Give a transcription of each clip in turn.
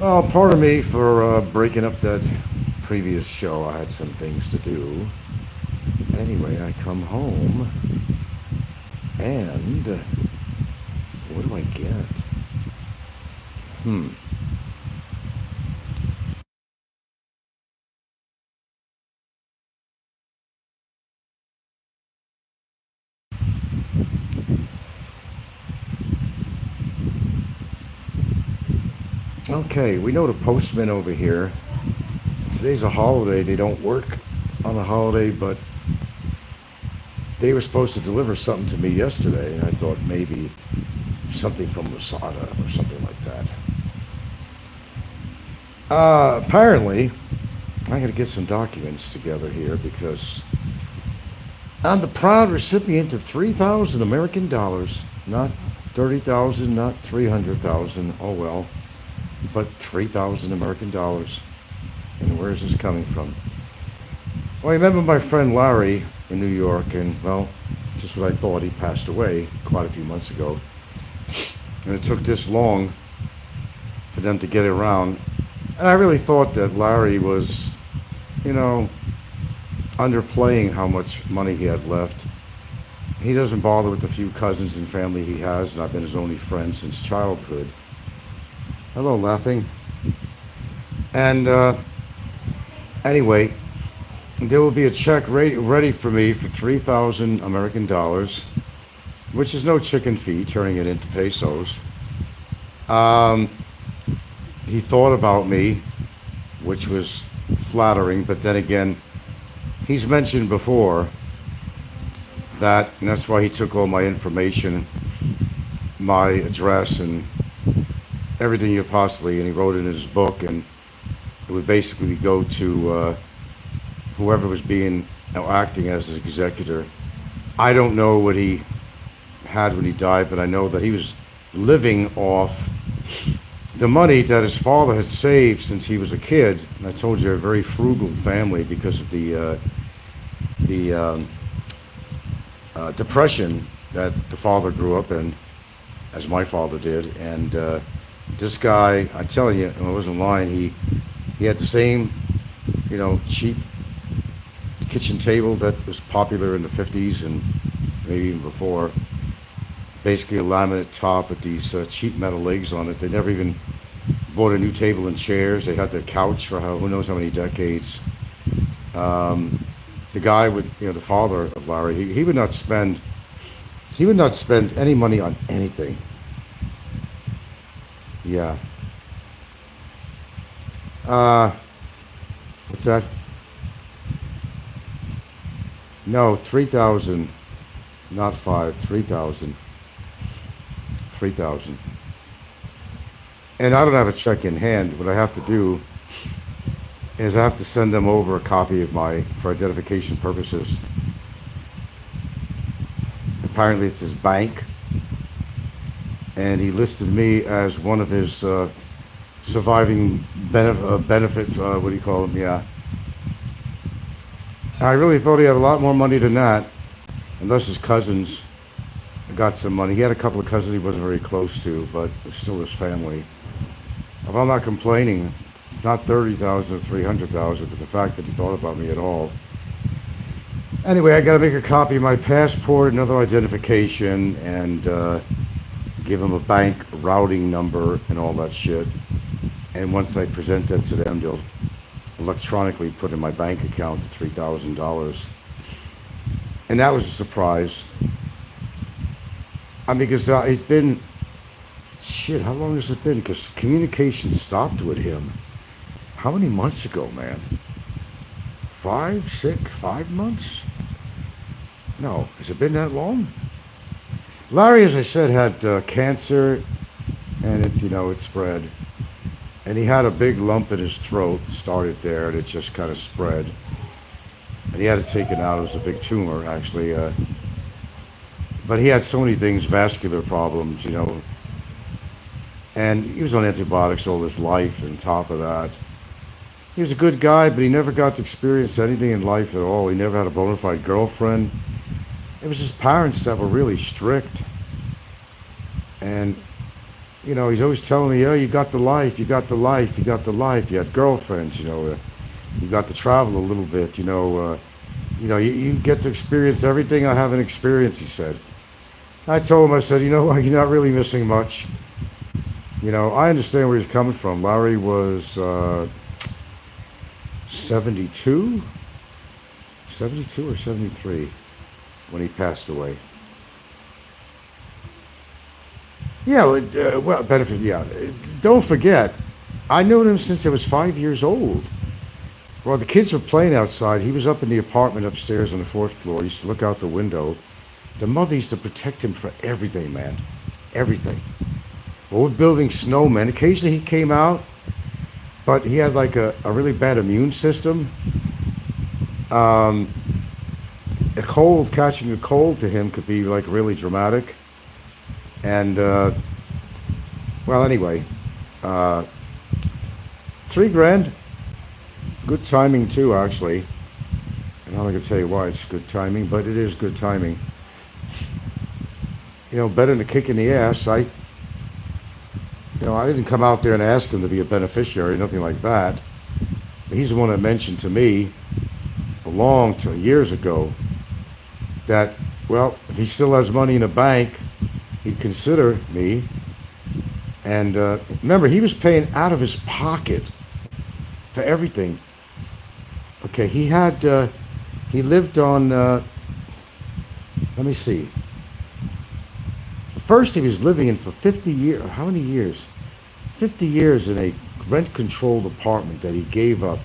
Oh, pardon me for breaking up that previous show. I had some things to do. Anyway, I come home and what do I get? Hmm. Okay, we know the postman over here. Today's a holiday. They don't work on a holiday, but they were supposed to deliver something to me yesterday. And I thought maybe something from Masada or something like that. Apparently, I got to get some documents together here because I'm the proud recipient of 3,000 American dollars, not 30,000, not 300,000. Oh well, but 3,000 American dollars. And where is this coming from? Well, I remember my friend Larry in New York, and well, just what I thought, he passed away quite a few months ago. And it took this long for them to get it around. And I really thought that Larry was, you know, underplaying how much money he had left. He doesn't bother with the few cousins and family he has, and I've been his only friend since childhood. Hello, laughing. And anyway, there will be a check ready for me for 3,000 American dollars, which is no chicken fee, turning it into pesos. Um, he thought about me, which was flattering, but then again, he's mentioned before that, and that's why he took all my information, my address, and everything you possibly, and he wrote it in his book, and it would basically go to whoever was being, acting as his executor. I don't know what he had when he died, but I know that he was living off the money that his father had saved since he was a kid. And I told you, a very frugal family because of the depression that the father grew up in, as my father did. And this guy, I tell you, I wasn't lying. He had the same, cheap kitchen table that was popular in the 50s and maybe even before. Basically a laminate top with these cheap metal legs on it. They never even bought a new table and chairs. They had their couch for who knows how many decades. The guy with, the father of Larry, he would not spend any money on anything. Yeah. Uh, what's that? No, 3,000, not five, 3,000. 3,000. And I don't have a check in hand. What I have to do is I have to send them over a copy of for identification purposes. Apparently it's his bank, and he listed me as one of his surviving benefits, what do you call them? Yeah. I really thought he had a lot more money than that, unless his cousins got some money. He had a couple of cousins he wasn't very close to, but it's still his family. Well, I'm not complaining. It's not 30,000 or 300,000, but the fact that he thought about me at all. Anyway, I got to make a copy of my passport, another identification, and give them a bank routing number and all that shit. And once I present that to them, they'll electronically put in my bank account the $3,000. And that was a surprise. I mean, because it's been, shit, how long has it been? Because communication stopped with him. How many months ago, man? 5 months? No, has it been that long? Larry, as I said, had cancer, and it spread. And he had a big lump in his throat, started there, and it just kind of spread. And he had it taken out. It was a big tumor, actually. But he had so many things, vascular problems, and he was on antibiotics all his life. And on top of that, he was a good guy, but he never got to experience anything in life at all. He never had a bona fide girlfriend. It was his parents that were really strict. And he's always telling me, oh, you got the life, you got the life, you got the life. You had girlfriends, you got to travel a little bit, you get to experience everything I haven't experienced, he said. I told him, I said, you know what, you're not really missing much. I understand where he's coming from. Larry was 72, 72 or 73 when he passed away. Yeah, well, benefit, yeah. Don't forget, I knew him since I was 5 years old. While the kids were playing outside, he was up in the apartment upstairs on the fourth floor. He used to look out the window. The mother used to protect him for everything, man. Everything. Well, we're building snowmen. Occasionally he came out, but he had like a really bad immune system. Um, catching a cold to him could be like really dramatic. And, well, anyway, uh, 3 grand. Good timing too, actually. And I'm not gonna tell you why it's good timing, but it is good timing. Better than a kick in the ass. I didn't come out there and ask him to be a beneficiary, nothing like that. But he's the one that mentioned to me years ago that, well, if he still has money in the bank, he'd consider me. And remember, he was paying out of his pocket for everything. Okay, he lived on, let me see. First, he was living in for 50 years. How many years? 50 years in a rent-controlled apartment that he gave up.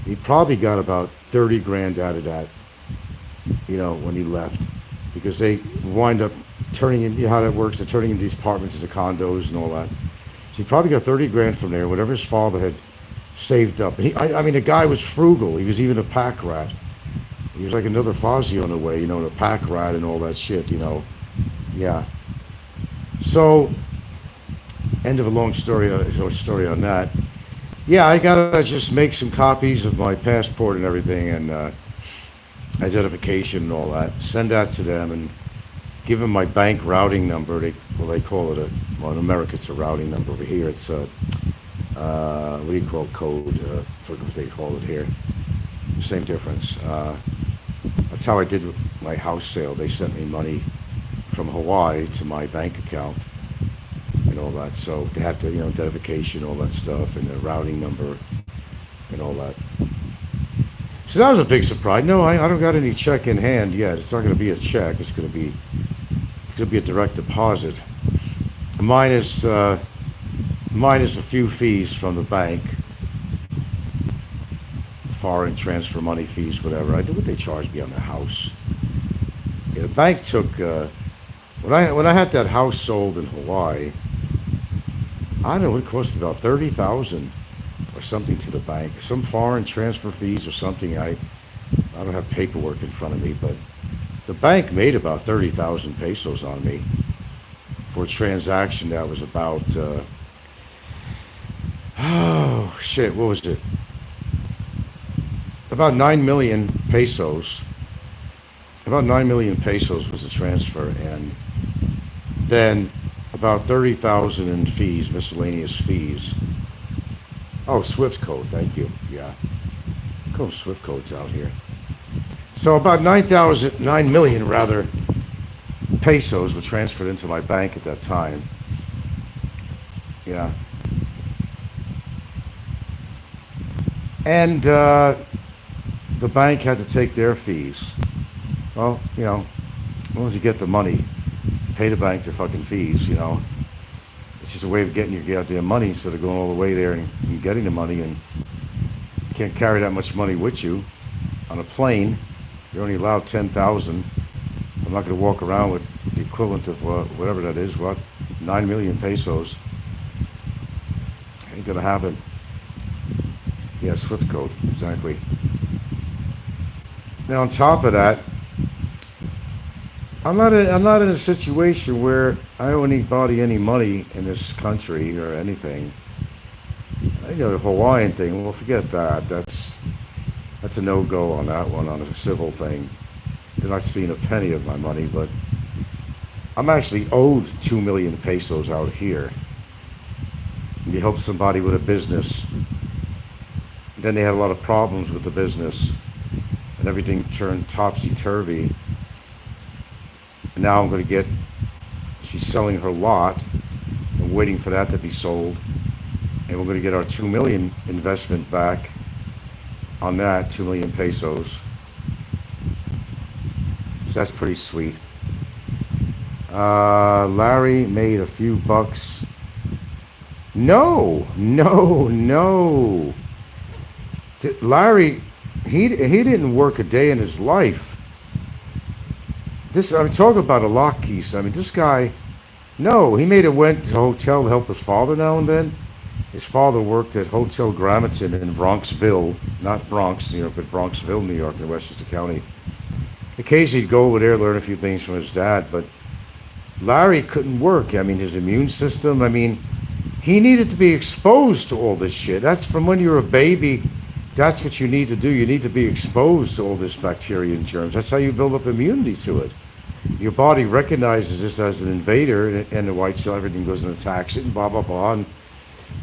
He probably got about 30 grand out of that, when he left. Because they wind up turning in, how that works, they're turning in these apartments into condos and all that. So he probably got 30 grand from there, whatever his father had saved up. I mean, the guy was frugal. He was even a pack rat. He was like another Fozzie on the way, the pack rat and all that shit, Yeah. So, end of a long story, short story on that. Yeah, I gotta just make some copies of my passport and everything, and identification and all that. Send that to them and give them my bank routing number. They call it in America it's a routing number. Over here it's what do you call code? Forget what they call it here. Same difference. That's how I did my house sale. They sent me money from Hawaii to my bank account and all that. So they had to, identification, all that stuff, and the routing number and all that. So that was a big surprise. No, I don't got any check in hand yet. It's not going to be a check. It's going to be a direct deposit. Minus a few fees from the bank, foreign transfer money fees, whatever. I do what they charged me on the house. Yeah, the bank took when I had that house sold in Hawaii. I don't know, it cost me about 30,000 or something to the bank. Some foreign transfer fees or something. I don't have paperwork in front of me, but the bank made about 30,000 pesos on me for a transaction that was about oh shit, what was it? About 9 million pesos. About 9 million pesos was the transfer, and then about 30,000 in fees, miscellaneous fees. Oh, Swift code, thank you. Yeah, call Swift codes out here. So about 9 million rather pesos were transferred into my bank at that time. Yeah. And the bank had to take their fees. Well, as long as you get the money, pay the bank their fucking fees, It's just a way of getting your goddamn money instead of going all the way there and getting the money, and you can't carry that much money with you on a plane. You're only allowed 10,000. I'm not going to walk around with the equivalent of whatever that is, 9 million pesos. Ain't going to happen. Yeah, Swift code, exactly. Now, on top of that, I'm not in a situation where I owe anybody any money in this country or anything. The Hawaiian thing, well, forget that. That's a no-go on that one, on a civil thing. They're not seeing a penny of my money, but I'm actually owed 2 million pesos out here. He helped somebody with a business. Then they had a lot of problems with the business, and everything turned topsy-turvy. And now I'm going to get, she's selling her lot. I'm waiting for that to be sold. And we're going to get our 2 million investment back on that, 2 million pesos. So that's pretty sweet. Larry made a few bucks. No. Larry, he didn't work a day in his life. I'm talking about a lock keys. I mean, this guy, no, he went to a hotel to help his father now and then. His father worked at Hotel Gramerton in Bronxville, not Bronx, New York, but Bronxville, New York, in Westchester County. Occasionally he'd go over there, learn a few things from his dad, but Larry couldn't work. I mean, his immune system, he needed to be exposed to all this shit. That's from when you're a baby. That's what you need to do. You need to be exposed to all this bacteria and germs. That's how you build up immunity to it. Your body recognizes this as an invader, and the white cell, everything goes and attacks it, and blah, blah, blah, and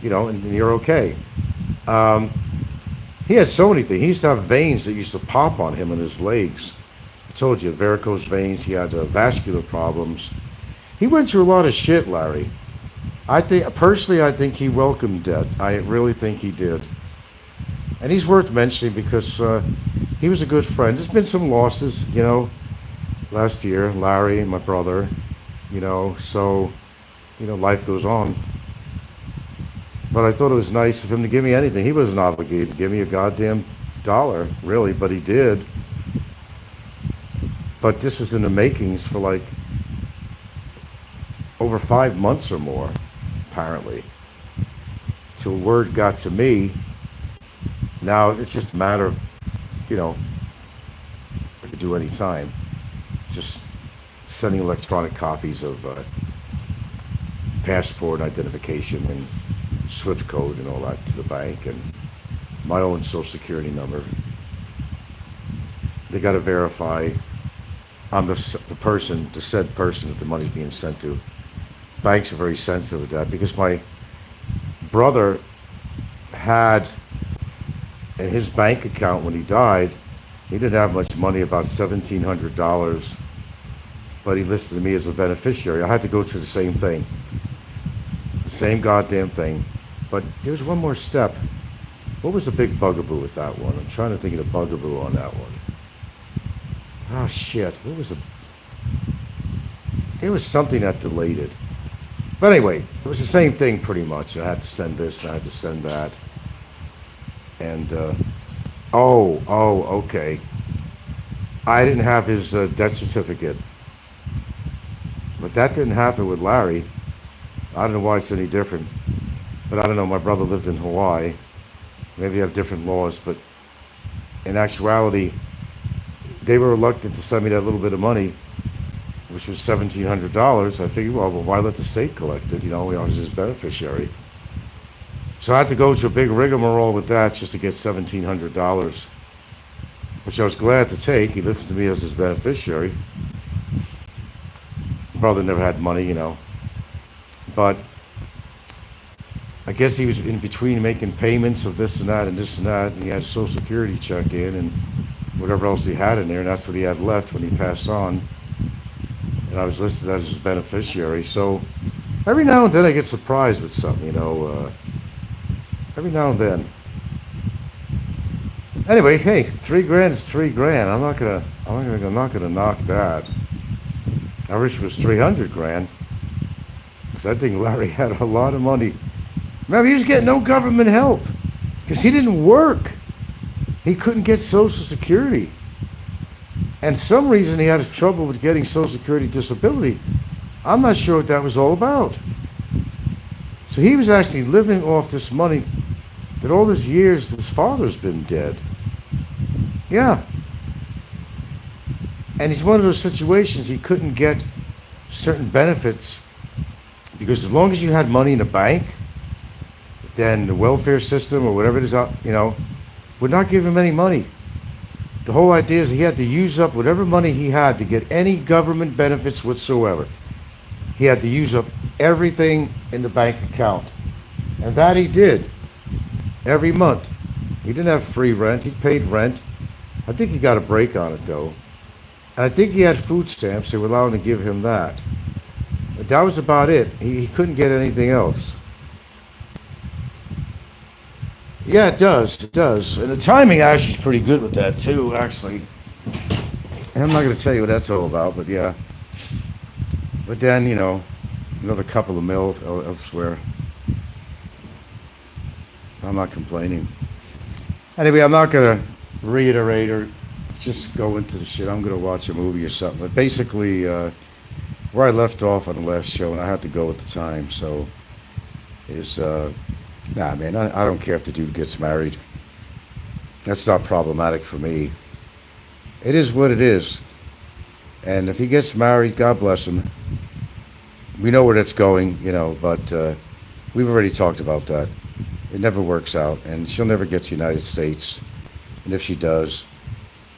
you're okay. He had so many things. He used to have veins that used to pop on him in his legs. I told you, varicose veins. He had vascular problems. He went through a lot of shit, Larry. I think he welcomed death. I really think he did. And he's worth mentioning because he was a good friend. There's been some losses, last year, Larry and my brother, so, life goes on. But I thought it was nice of him to give me anything. He wasn't obligated to give me a goddamn dollar, really, but he did. But this was in the makings for like over 5 months or more, apparently, till word got to me. Now it's just a matter of, I could do any time, just sending electronic copies of passport identification and SWIFT code and all that to the bank, and my own social security number. They got to verify I'm the said person that the money's being sent to. Banks are very sensitive with that because my brother had in his bank account when he died, he didn't have much money, about $1,700, but he listed me as a beneficiary. I had to go through the same thing. The same goddamn thing. But there's one more step. What was the big bugaboo with that one? I'm trying to think of the bugaboo on that one. Oh shit, there was something that delayed it. But anyway, it was the same thing pretty much. I had to send this, I had to send that. And, okay. I didn't have his death certificate. But that didn't happen with Larry. I don't know why it's any different. But I don't know, my brother lived in Hawaii. Maybe you have different laws, but in actuality, they were reluctant to send me that little bit of money, which was $1,700. I figured, well, why let the state collect it? I was his beneficiary. So I had to go through a big rigmarole with that just to get $1,700, which I was glad to take. He looks to me as his beneficiary. Brother never had money, but I guess he was in between making payments of this and that and this and that, and he had a Social Security check in and whatever else he had in there, and that's what he had left when he passed on. And I was listed as his beneficiary. So every now and then I get surprised with something, every now and then. Anyway, hey, $3,000 is $3,000. I'm not gonna knock that. I wish it was $300,000, because I think Larry had a lot of money. Remember, he was getting no government help because he didn't work. He couldn't get Social Security. And some reason he had trouble with getting Social Security disability. I'm not sure what that was all about. So he was actually living off this money that all these years his father's been dead. Yeah. And he's one of those situations he couldn't get certain benefits because as long as you had money in the bank, then the welfare system or whatever it is, would not give him any money. The whole idea is he had to use up whatever money he had to get any government benefits whatsoever. He had to use up everything in the bank account. And that he did every month. He didn't have free rent. He paid rent. I think he got a break on it though. And I think he had food stamps. They were allowed to give him that. But that was about it. He couldn't get anything else. Yeah, it does. It does. And the timing actually is pretty good with that too, actually. And I'm not going to tell you what that's all about, but yeah. But then, another couple of mil elsewhere. I'm not complaining. Anyway, I'm not going to reiterate or just go into the shit. I'm going to watch a movie or something. But basically, where I left off on the last show, and I had to go at the time, so is, nah, man, I don't care if the dude gets married. That's not problematic for me. It is what it is. And if he gets married, God bless him. We know where that's going, but we've already talked about that. It never works out, and she'll never get to the United States. And if she does,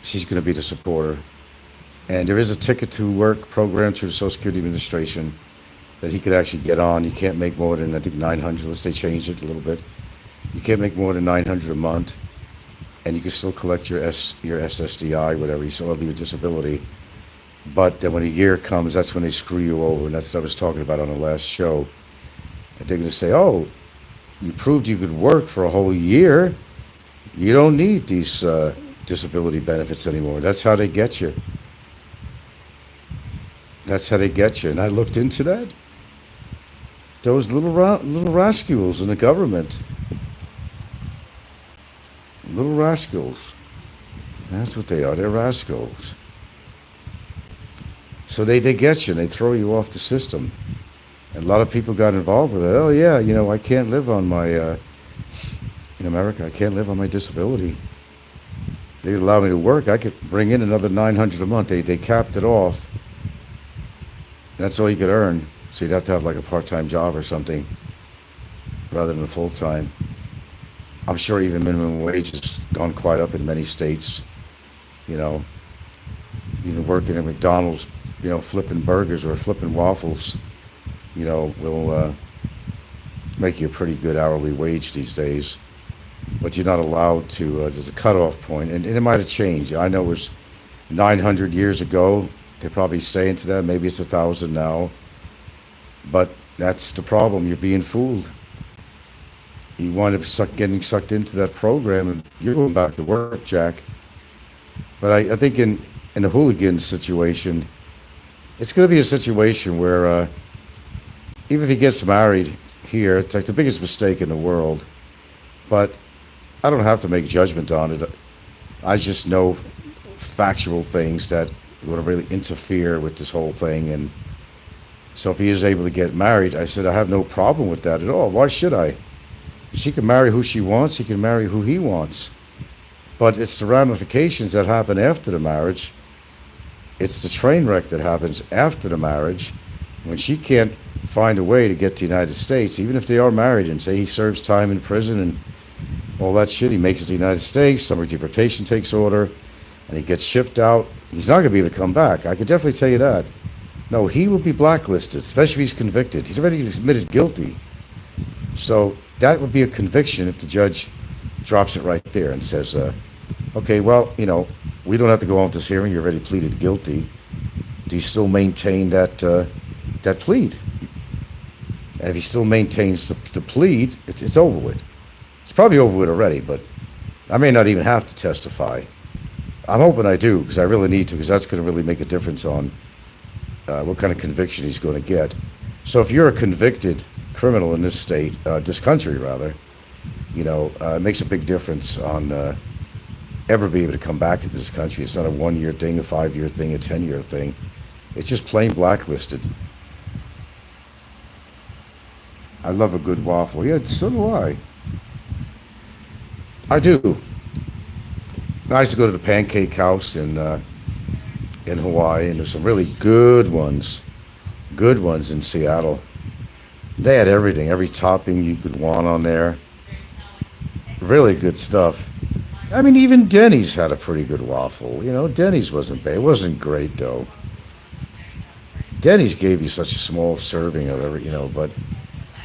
she's going to be the supporter. And there is a ticket to work program through the Social Security Administration that he could actually get on. You can't make more than, I think, 900, unless they changed it a little bit. You can't make more than 900 a month, and you can still collect your SSDI, whatever, you still have your disability. But then when a year comes, that's when they screw you over, and that's what I was talking about on the last show. And they're going to say, oh, you proved you could work for a whole year. You don't need these disability benefits anymore. That's how they get you. That's how they get you. And I looked into that. Those little rascals in the government. Little rascals. That's what they are. They're rascals. So they get you and they throw you off the system. And a lot of people got involved with it. Oh, yeah, I can't live on my, in America, I can't live on my disability. They would allow me to work. I could bring in another 900 a month. They capped it off. That's all you could earn. So you'd have to have like a part-time job or something rather than a full-time. I'm sure even minimum wage has gone quite up in many states. Even working at McDonald's, flipping burgers or flipping waffles, will make you a pretty good hourly wage these days. But you're not allowed to, there's a cutoff point, and it might have changed. I know it was 900 years ago. They're probably staying to that. Maybe it's 1,000 now. But that's the problem. You're being fooled. You wind up getting sucked into that program, and you're going back to work, Jack. But I think in the hooligan situation, it's going to be a situation where even if he gets married here, it's like the biggest mistake in the world. But I don't have to make judgment on it. I just know factual things that would really interfere with this whole thing. And so if he is able to get married, I said, I have no problem with that at all. Why should I? She can marry who she wants. He can marry who he wants. But it's the ramifications that happen after the marriage. It's the train wreck that happens after the marriage when she can't find a way to get to the United States, even if they are married, and say he serves time in prison and all that shit. He makes it to the United States, summary deportation takes order, and he gets shipped out. He's not going to be able to come back. I can definitely tell you that. No, he will be blacklisted, especially if he's convicted. He's already admitted guilty. So that would be a conviction if the judge drops it right there and says, okay, well, we don't have to go on with this hearing. You already pleaded guilty. Do you still maintain that plead? And if he still maintains the plead, it's over with. It's probably over with already, but I may not even have to testify. I'm hoping I do, because I really need to, because that's going to really make a difference on what kind of conviction he's going to get. So if you're a convicted criminal in this state, this country rather, it makes a big difference on ever be able to come back into this country. It's not a 1-year thing, a 5-year thing, a 10-year thing. It's just plain blacklisted. I love a good waffle. Yeah, so do I. I do. I used to go to the Pancake House in Hawaii, and there's some really good ones in Seattle. They had everything, every topping you could want on there. Really good stuff. I mean, even Denny's had a pretty good waffle. Denny's wasn't bad. It wasn't great, though. Denny's gave you such a small serving of every, but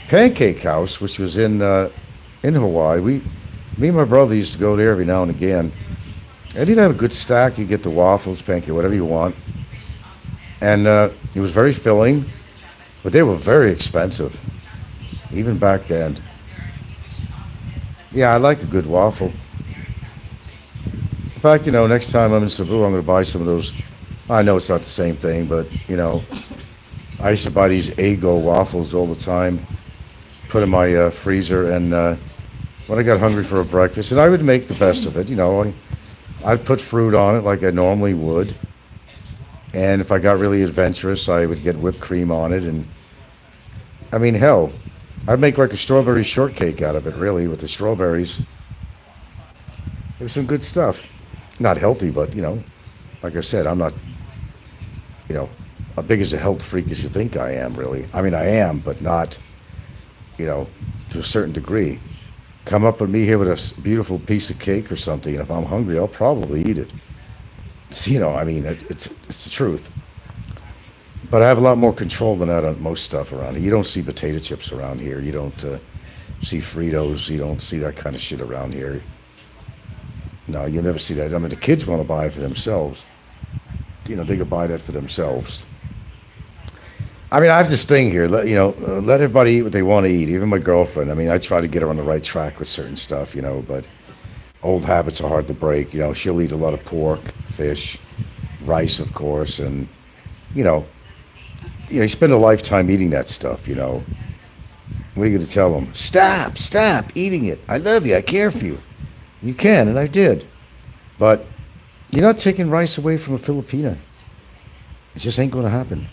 Pancake House, which was in Hawaii. Me and my brother used to go there every now and again. And you'd have a good stack. You get the waffles, pancake, whatever you want. And it was very filling, but they were very expensive, even back then. Yeah, I like a good waffle. In fact, next time I'm in Cebu, I'm going to buy some of those. I know it's not the same thing, but I used to buy these Eggo waffles all the time, put in my freezer, and when I got hungry for a breakfast, and I would make the best of it. I'd put fruit on it like I normally would, and if I got really adventurous, I would get whipped cream on it, and I mean, hell, I'd make like a strawberry shortcake out of it, really, with the strawberries. It was some good stuff. Not healthy, but like I said, I'm not, you know, as big as a health freak as you think I am, really. I mean, I am, but not, you know, to a certain degree. Come up with me here with a beautiful piece of cake or something, and if I'm hungry, I'll probably eat it. It's, I mean, it's the truth. But I have a lot more control than that on most stuff around here. You don't see potato chips around here. You don't see Fritos. You don't see that kind of shit around here. No, you'll never see that. I mean, the kids want to buy it for themselves. They could buy that for themselves. I mean, I have this thing here. Let everybody eat what they want to eat. Even my girlfriend. I mean, I try to get her on the right track with certain stuff. But old habits are hard to break. She'll eat a lot of pork, fish, rice, of course, and you spend a lifetime eating that stuff. What are you going to tell them? Stop eating it. I love you. I care for you. You can, and I did. But you're not taking rice away from a Filipina. It just ain't going to happen.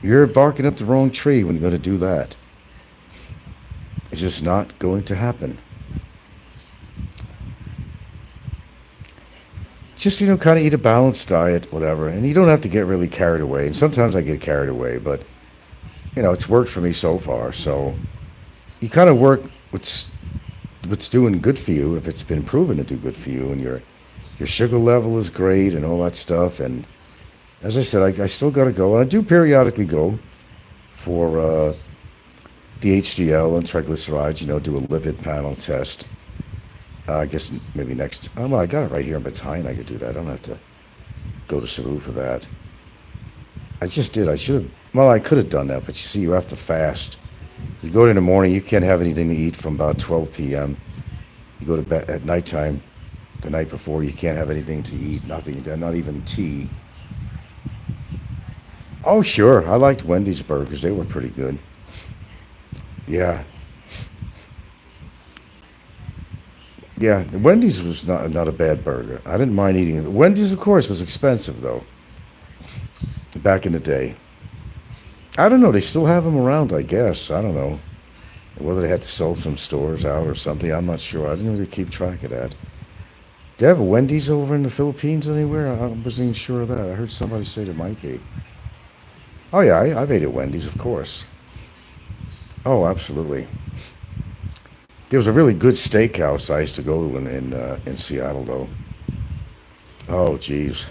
You're barking up the wrong tree when you're going to do that. It's just not going to happen. Just, kind of eat a balanced diet, whatever. And you don't have to get really carried away. And sometimes I get carried away, but, it's worked for me so far. So you kind of work what's doing good for you, if it's been proven to do good for you, and your sugar level is great and all that stuff. And as I said, I still got to go. And I do periodically go for the HDL and triglycerides, do a lipid panel test. I guess maybe next. Oh, well, I got it right here in Battalion. I could do that. I don't have to go to Cebu for that. I just did. I should have. Well, I could have done that, but you see, you have to fast. You go in the morning, you can't have anything to eat from about 12 p.m. You go to bed at nighttime, the night before, you can't have anything to eat, nothing, not even tea. Oh, sure. I liked Wendy's burgers. They were pretty good. Yeah. Yeah, Wendy's was not a bad burger. I didn't mind eating it. Wendy's, of course, was expensive, though, back in the day. I don't know. They still have them around, I guess. I don't know. Whether they had to sell some stores out or something, I'm not sure. I didn't really keep track of that. Do they have a Wendy's over in the Philippines anywhere? I wasn't even sure of that. I heard somebody say there might be. Oh, yeah, I've ate at Wendy's, of course. Oh, absolutely. There was a really good steakhouse I used to go to in Seattle, though. Oh, geez.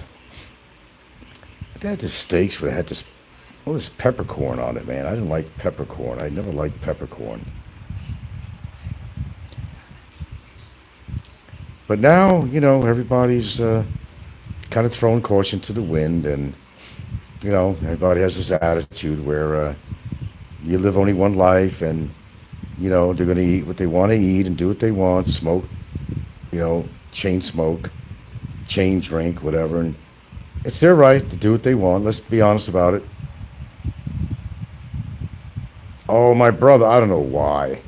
They had the steaks, but it had this peppercorn on it, man. I didn't like peppercorn. I never liked peppercorn. But now, everybody's kind of throwing caution to the wind, and, everybody has this attitude where you live only one life, and, they're going to eat what they want to eat and do what they want, smoke, chain smoke, chain drink, whatever, and it's their right to do what they want. Let's be honest about it. Oh, my brother, I don't know why.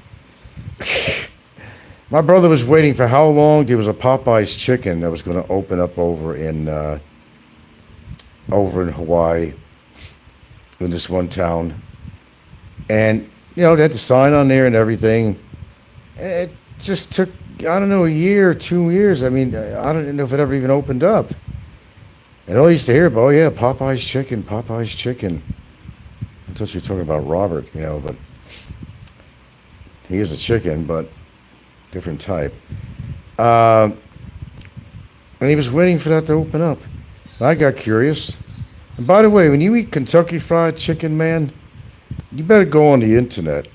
My brother was waiting for how long? There was a Popeye's chicken that was going to open up over in Hawaii, in this one town. And, they had the sign on there and everything. It just took, I don't know, a year or 2 years. I mean, I don't know if it ever even opened up. And all I used to hear about, oh, yeah, Popeye's chicken, Popeye's chicken. I thought you were talking about Robert, but he is a chicken, but different type. And he was waiting for that to open up. I got curious. And by the way, when you eat Kentucky Fried Chicken, man, you better go on the internet.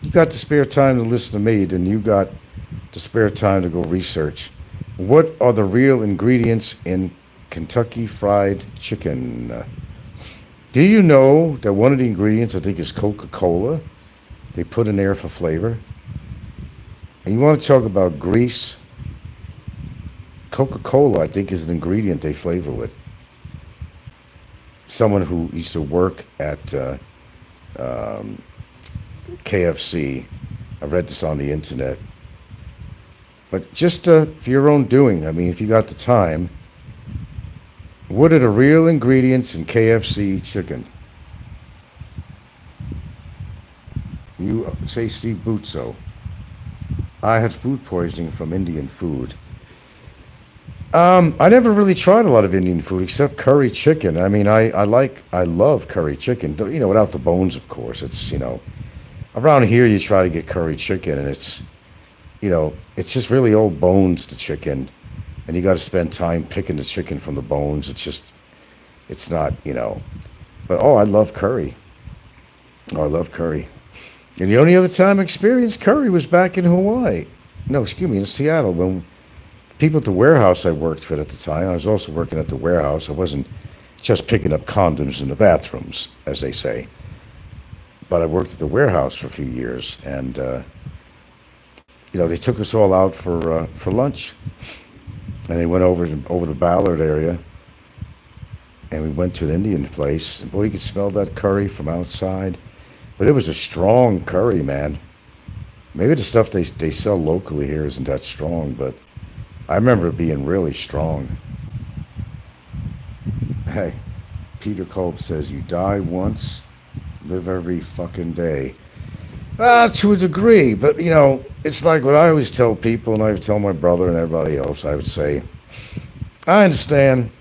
You got the spare time to listen to me, then you got the spare time to go research. What are the real ingredients in Kentucky Fried Chicken? Do you know that one of the ingredients, I think, is Coca-Cola? They put in there for flavor. And you want to talk about grease? Coca-Cola, I think, is an ingredient they flavor with. Someone who used to work at um, KFC, I read this on the internet. But just for your own doing, I mean, if you got the time, what are the real ingredients in KFC chicken? You say Steve Butzo. I had food poisoning from Indian food. I never really tried a lot of Indian food except curry chicken. I mean, I love curry chicken. You know, without the bones, of course. It's, around here you try to get curry chicken and it's just really old bones, the chicken. And you got to spend time picking the chicken from the bones. It's not. But I love curry. Oh, I love curry. And the only other time I experienced curry was back in Hawaii. No, excuse me, in Seattle. When people at the warehouse I worked with at the time, I was also working at the warehouse. I wasn't just picking up condoms in the bathrooms, as they say. But I worked at the warehouse for a few years, and they took us all out for lunch, and they went over the Ballard area, and we went to an Indian place. And boy, you could smell that curry from outside. But it was a strong curry, man. Maybe the stuff they sell locally here isn't that strong, but I remember it being really strong. Hey, Peter Kolb says, you die once, live every fucking day. To a degree, but it's like what I always tell people, and I would tell my brother and everybody else. I would say, I understand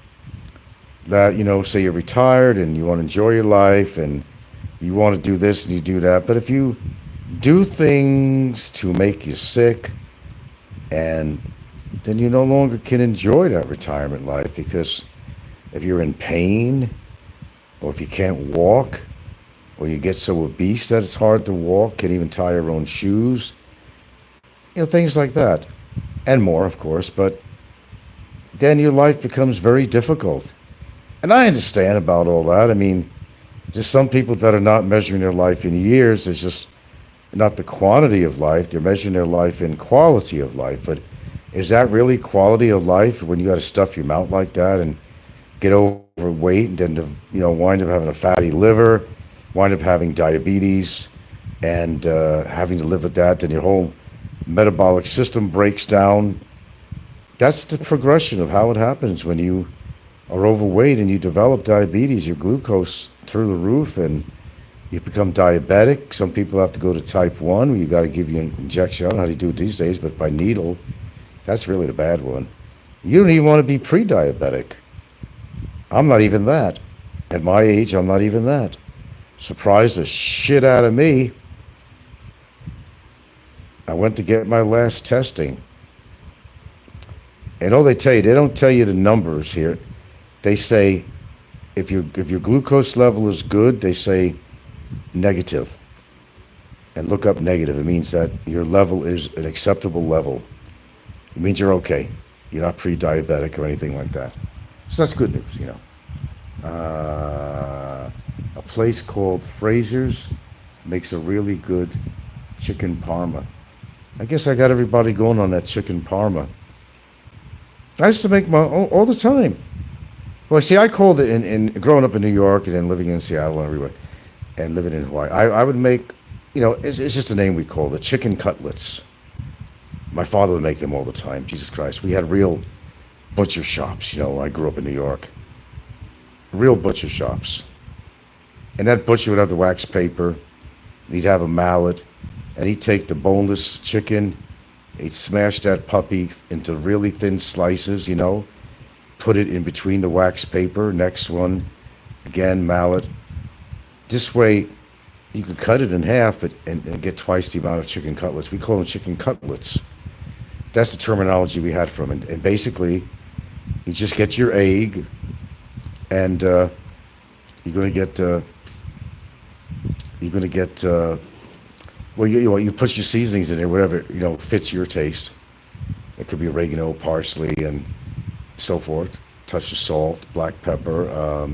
that, say you're retired and you want to enjoy your life and you want to do this and you do that, but if you do things to make you sick, and then you no longer can enjoy that retirement life, because if you're in pain, or if you can't walk, or you get so obese that it's hard to walk, can't even tie your own shoes, things like that, and more, of course, but then your life becomes very difficult. And I understand about all that. I mean, there's some people that are not measuring their life in years. It's just not the quantity of life. They're measuring their life in quality of life. But is that really quality of life when you got to stuff your mouth like that and get overweight and then wind up having a fatty liver, wind up having diabetes, and having to live with that, then your whole metabolic system breaks down? That's the progression of how it happens when you are overweight and you develop diabetes. Your glucose through the roof, and you become diabetic. Some people have to go to type 1, where you got to give you an injection. I don't know how to do it these days, but by needle. That's really the bad one. You don't even want to be pre-diabetic. I'm not even that. At my age, I'm not even that. Surprised the shit out of me. I went to get my last testing. And they don't tell you the numbers here. They say if your glucose level is good, they say negative. And look up negative. It means that your level is an acceptable level. It means you're okay. You're not pre-diabetic or anything like that. So that's good news, A place called Fraser's makes a really good chicken parma. I guess I got everybody going on that chicken parma. I used to make my all the time. Well, see, I called it in growing up in New York and then living in Seattle and everywhere, and living in Hawaii. I would make, it's just a name we called it, chicken cutlets. My father would make them all the time. Jesus Christ, we had real butcher shops. I grew up in New York. Real butcher shops, and that butcher would have the wax paper. He'd have a mallet, and he'd take the boneless chicken. He'd smash that puppy into really thin slices, put it in between the wax paper. Next one, again, mallet. This way, you could cut it in half and get twice the amount of chicken cutlets. We call them chicken cutlets. That's the terminology we had from it. And basically, you just get your egg and You're gonna get you're gonna get well, you put your seasonings in there, whatever fits your taste. It could be oregano, parsley, and so forth. Touch of salt, black pepper,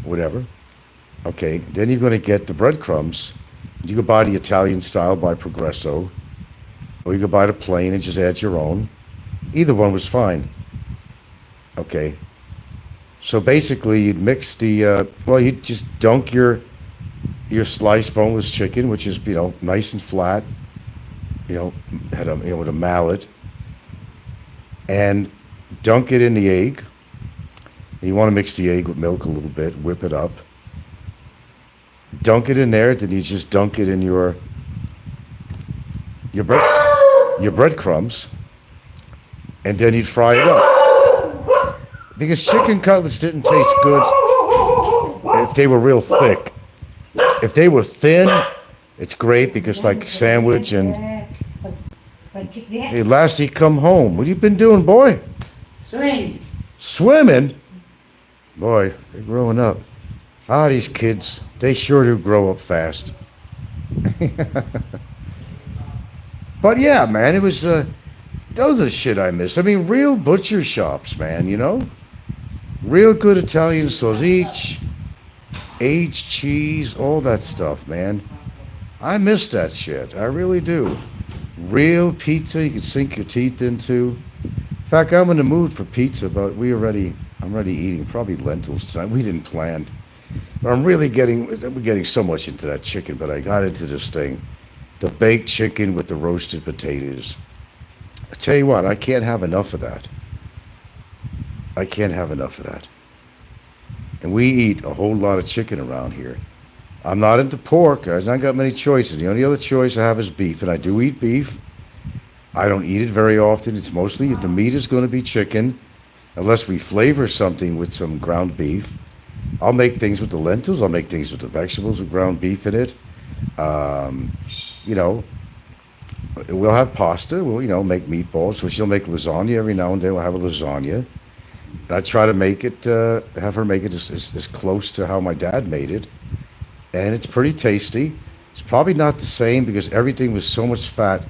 whatever. Okay, then you're gonna get the breadcrumbs. You can buy the Italian style by Progresso, or you can buy the plain and just add your own. Either one was fine. Okay. So basically, you'd mix the you'd just dunk your sliced boneless chicken, which is nice and flat, had a with a mallet, and dunk it in the egg. And you want to mix the egg with milk a little bit, whip it up, dunk it in there. Then you just dunk it in your breadcrumbs, and then you'd fry it up. Because chicken cutlets didn't taste good if they were real thick. If they were thin, it's great because like sandwich and hey, Lassie, come home. What have you been doing, boy? Swing. Swimming? Boy, they're growing up. These kids, they sure do grow up fast. But yeah, man, it was, those are the shit I miss. I mean, real butcher shops, man, Real good Italian sausage, aged cheese, all that stuff, man. I miss that shit. I really do. Real pizza you can sink your teeth into. In fact, I'm in the mood for pizza, but I'm already eating probably lentils tonight. We didn't plan. But we're getting so much into that chicken, but I got into this thing. The baked chicken with the roasted potatoes. I tell you what, I can't have enough of that. I can't have enough of that. And we eat a whole lot of chicken around here. I'm not into pork. I've not got many choices. The only other choice I have is beef, and I do eat beef. I don't eat it very often. It's mostly, the meat is going to be chicken, unless we flavor something with some ground beef. I'll make things with the lentils. I'll make things with the vegetables with ground beef in it. We'll have pasta. We'll, make meatballs. So she'll make lasagna every now and then. We'll have a lasagna. And I try to make it, have her make it as close to how my dad made it. And it's pretty tasty. It's probably not the same because everything was so much fat.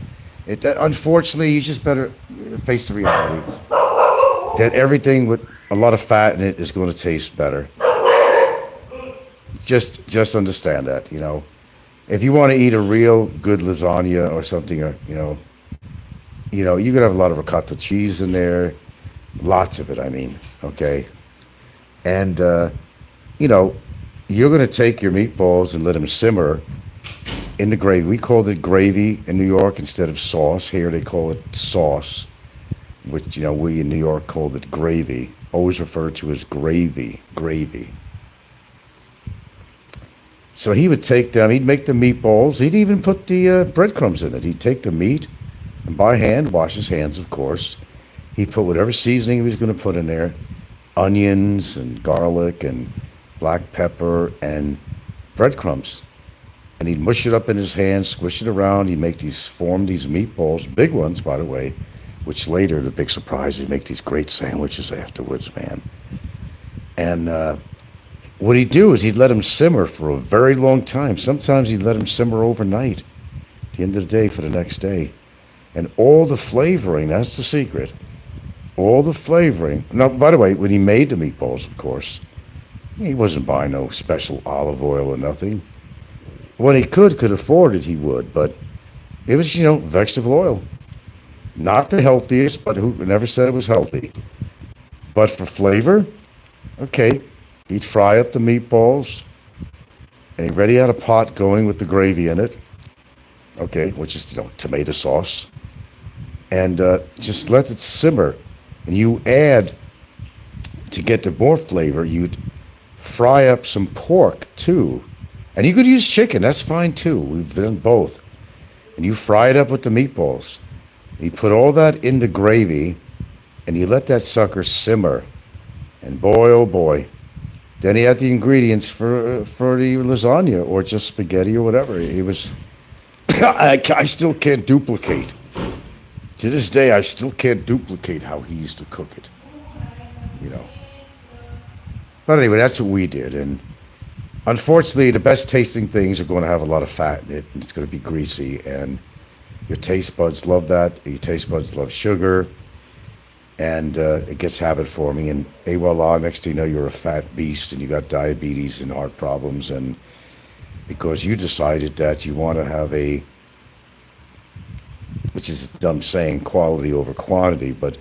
Unfortunately, you just better face the reality that everything with a lot of fat in it is going to taste better. Just understand that, If you want to eat a real good lasagna or something, you could have a lot of ricotta cheese in there. Lots of it, I mean, okay? And, you're going to take your meatballs and let them simmer in the gravy. We called it gravy in New York instead of sauce. Here they call it sauce, which, we in New York called it gravy. Always referred to as gravy. So he would take them, he'd make the meatballs. He'd even put the breadcrumbs in it. He'd take the meat and by hand, wash his hands, of course. He'd put whatever seasoning he was going to put in there, onions and garlic and black pepper and breadcrumbs. And he'd mush it up in his hands, squish it around. He'd form these meatballs, big ones, by the way, which later, the big surprise, he'd make these great sandwiches afterwards, man. And what he'd do is he'd let them simmer for a very long time. Sometimes he'd let them simmer overnight, at the end of the day for the next day. And all the flavoring, that's the secret. All the flavoring. Now, by the way, when he made the meatballs, of course, he wasn't buying no special olive oil or nothing. When he could afford it, he would. But it was, vegetable oil. Not the healthiest, but who never said it was healthy. But for flavor, okay, he'd fry up the meatballs, and he already had a pot going with the gravy in it, okay, which is, tomato sauce, and just let it simmer. And you add, to get the more flavor, you'd fry up some pork, too. And you could use chicken, that's fine, too. We've done both. And you fry it up with the meatballs. You put all that in the gravy, and you let that sucker simmer. And boy, oh boy. Then he had the ingredients for the lasagna, or just spaghetti or whatever. It was, I still can't duplicate. To this day, I still can't duplicate how he used to cook it. But anyway, that's what we did. And Unfortunately, the best tasting things are going to have a lot of fat in it, and it's going to be greasy, and your taste buds love that. Your taste buds love sugar, and it gets habit forming. And voila, next thing you know, you're a fat beast, and you got diabetes and heart problems, and because you decided that you want to have a, which is a dumb saying, quality over quantity, but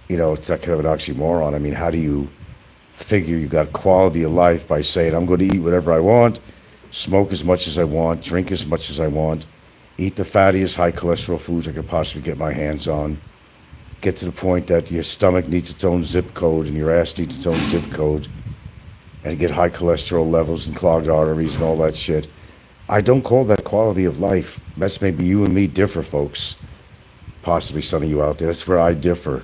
it's that kind of an oxymoron. I mean, how do you figure you got quality of life by saying I'm going to eat whatever I want, smoke as much as I want, drink as much as I want, eat the fattiest high cholesterol foods I could possibly get my hands on, get to the point that your stomach needs its own zip code and your ass needs its own zip code, and get high cholesterol levels and clogged arteries and all that shit. I don't call that quality of life. That's maybe you and me differ, folks. Possibly some of you out there. That's where I differ.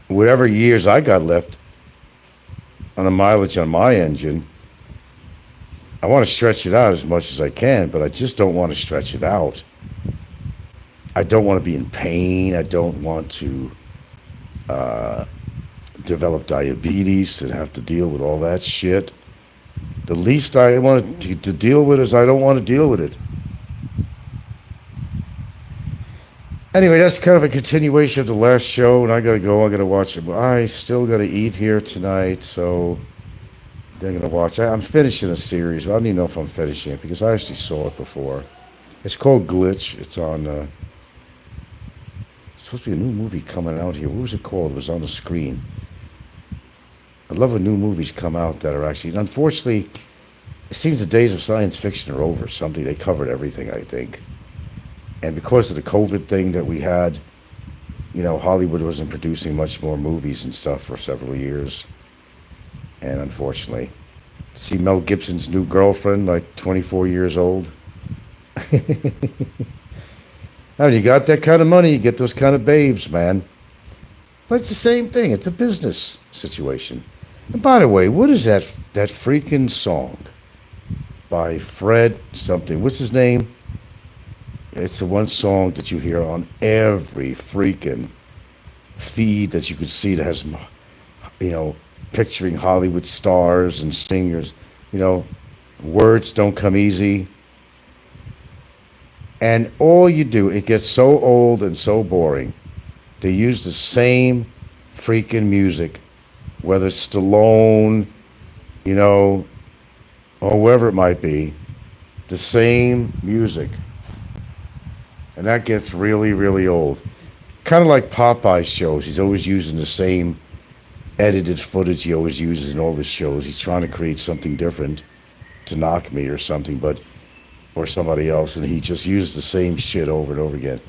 Whatever years I got left on the mileage on my engine, I want to stretch it out as much as I can, but I just don't want to stretch it out. I don't want to be in pain. I don't want to develop diabetes and have to deal with all that shit. The least I want to deal with is I don't want to deal with it. Anyway, that's kind of a continuation of the last show, and I gotta go. I gotta watch it. I still gotta eat here tonight, so they're gonna watch. I'm finishing a series. I don't even know if I'm finishing it because I actually saw it before. It's called Glitch. It's on. It's supposed to be a new movie coming out here. What was it called? It was on the screen. I love when new movies come out that are actually. Unfortunately, it seems the days of science fiction are over. Something they covered everything, I think. And because of the COVID thing that we had, Hollywood wasn't producing much more movies and stuff for several years. And unfortunately, see Mel Gibson's new girlfriend, like 24 years old. Now, you got that kind of money, you get those kind of babes, man. But it's the same thing. It's a business situation. And by the way, what is that freaking song by Fred something? What's his name? It's the one song that you hear on every freaking feed that you could see that has, picturing Hollywood stars and singers. Words don't come easy. And all you do, it gets so old and so boring. They use the same freaking music, whether it's Stallone, or whoever it might be, the same music. And that gets really, really old. Kind of like Popeye's shows. He's always using the same edited footage he always uses in all his shows. He's trying to create something different to knock me or something, or somebody else, and he just uses the same shit over and over again.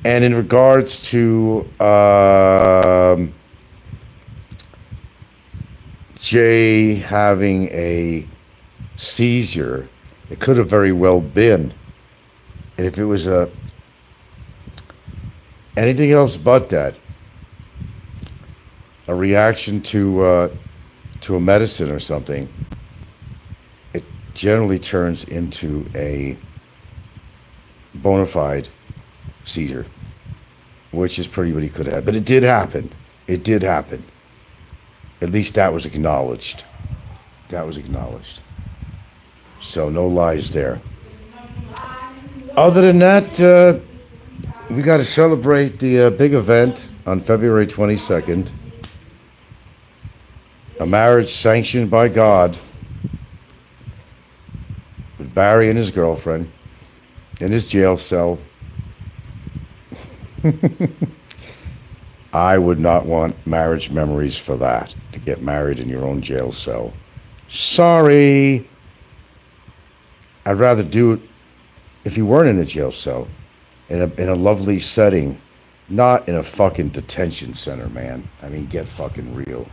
And in regards to Jay having a seizure, it could have very well been. And if it was anything else but that, a reaction to a medicine or something, it generally turns into a bona fide seizure, which is pretty what he could have. But it did happen. It did happen. At least that was acknowledged. That was acknowledged. So no lies there. Other than that, we got to celebrate the big event on February 22nd. A marriage sanctioned by God with Barry and his girlfriend in his jail cell. I would not want marriage memories for that, to get married in your own jail cell. Sorry. I'd rather do it if you weren't in a jail cell, in a lovely setting, not in a fucking detention center, man. I mean, get fucking real.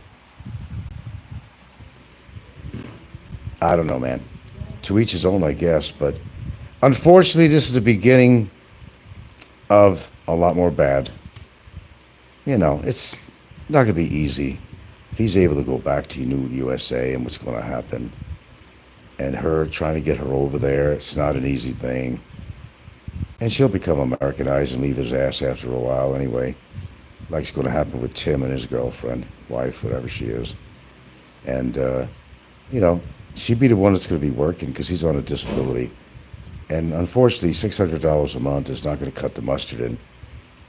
I don't know, man. To each his own, I guess. But unfortunately, this is the beginning of a lot more bad. It's not going to be easy. If he's able to go back to New USA and what's going to happen, and her trying to get her over there, it's not an easy thing. And she'll become Americanized and leave his ass after a while anyway. Like it's going to happen with Tim and his girlfriend, wife, whatever she is. And you know, she'd be the one that's going to be working because he's on a disability. And unfortunately, $600 a month is not going to cut the mustard in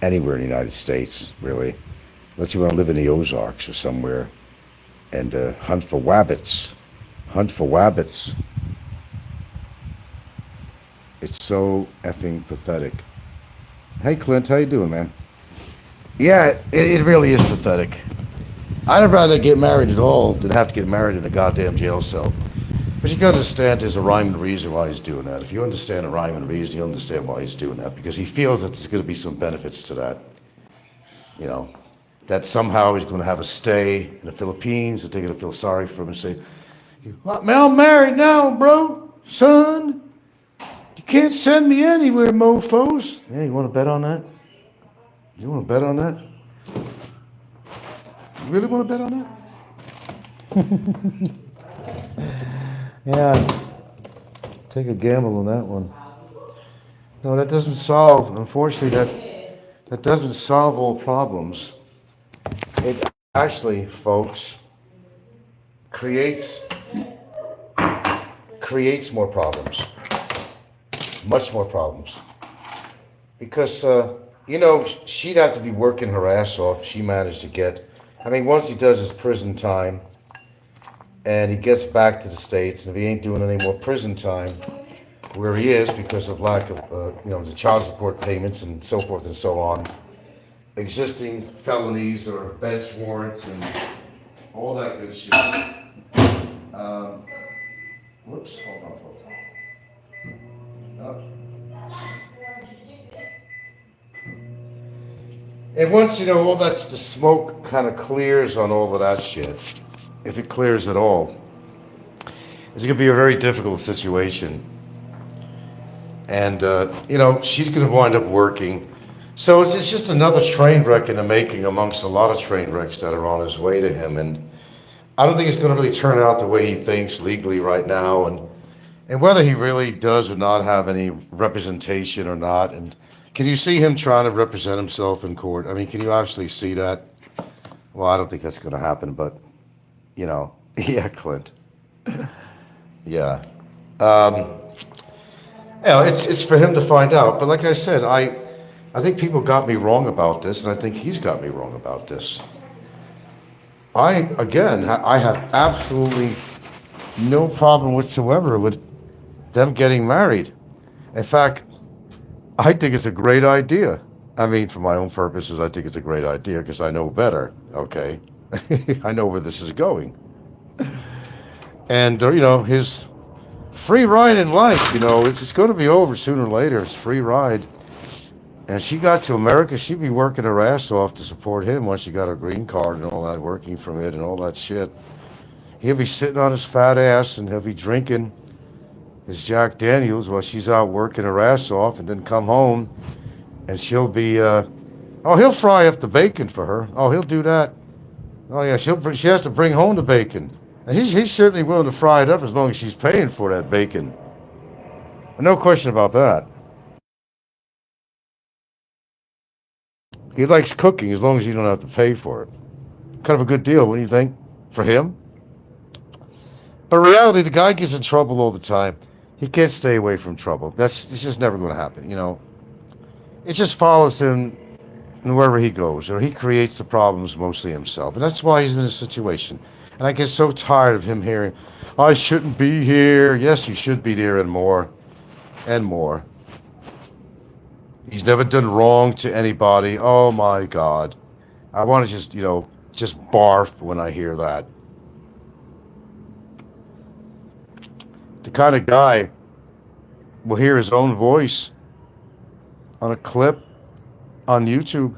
anywhere in the United States, really. Unless you want to live in the Ozarks or somewhere and hunt for wabbits. Hunt for wabbits. It's so effing pathetic. Hey, Clint, how you doing, man? Yeah, it really is pathetic. I'd rather get married at all than have to get married in a goddamn jail cell. But you gotta understand there's a rhyme and reason why he's doing that. If you understand a rhyme and reason, you understand why he's doing that. Because he feels that there's gonna be some benefits to that. You know, that somehow he's gonna have a stay in the Philippines, that they're gonna feel sorry for him and say, man, I'm married now, bro. Son, you can't send me anywhere, mofos. Yeah, you wanna bet on that? You wanna bet on that? You really wanna bet on that? Yeah, take a gamble on that one. No, that doesn't solve, unfortunately, that doesn't solve all problems. It actually, folks, creates creates more problems, much more problems. Because she'd have to be working her ass off. She managed to get. I mean, once he does his prison time, and he gets back to the States, and if he ain't doing any more prison time where he is because of lack of, the child support payments and so forth and so on, existing felonies or bench warrants and all that good shit. Um, whoops, hold on, folks. Oh. And once, all that's the smoke kind of clears on all of that shit, if it clears at all, it's going to be a very difficult situation. And, she's going to wind up working. So it's just another train wreck in the making amongst a lot of train wrecks that are on his way to him. And I don't think it's going to really turn out the way he thinks legally right now. And whether he really does or not have any representation or not. And can you see him trying to represent himself in court? I mean, can you actually see that? Well, I don't think that's going to happen, but, yeah, Clint. Yeah. It's for him to find out. But like I said, I think people got me wrong about this, and I think he's got me wrong about this. I have absolutely no problem whatsoever with them getting married. In fact, I think it's a great idea. I mean, for my own purposes, I think it's a great idea because I know better, okay? I know where this is going. And, his free ride in life, it's going to be over sooner or later. It's free ride. And she got to America, she'd be working her ass off to support him once she got her green card and all that, working from it and all that shit. He'll be sitting on his fat ass and he'll be drinking his Jack Daniels while she's out working her ass off, and then come home and she'll be, he'll fry up the bacon for her. Oh, he'll do that. Oh, yeah, she has to bring home the bacon. And he's certainly willing to fry it up as long as she's paying for that bacon. No question about that. He likes cooking as long as you don't have to pay for it. Kind of a good deal, wouldn't you think, for him? But in reality, the guy gets in trouble all the time. He can't stay away from trouble. It's just never going to happen, It just follows him wherever he goes, or he creates the problems mostly himself. And that's why he's in this situation. And I get so tired of him hearing, I shouldn't be here. Yes, you should be there and more. And more. He's never done wrong to anybody. Oh my God. I want to just barf when I hear that. The kind of guy will hear his own voice on a clip on YouTube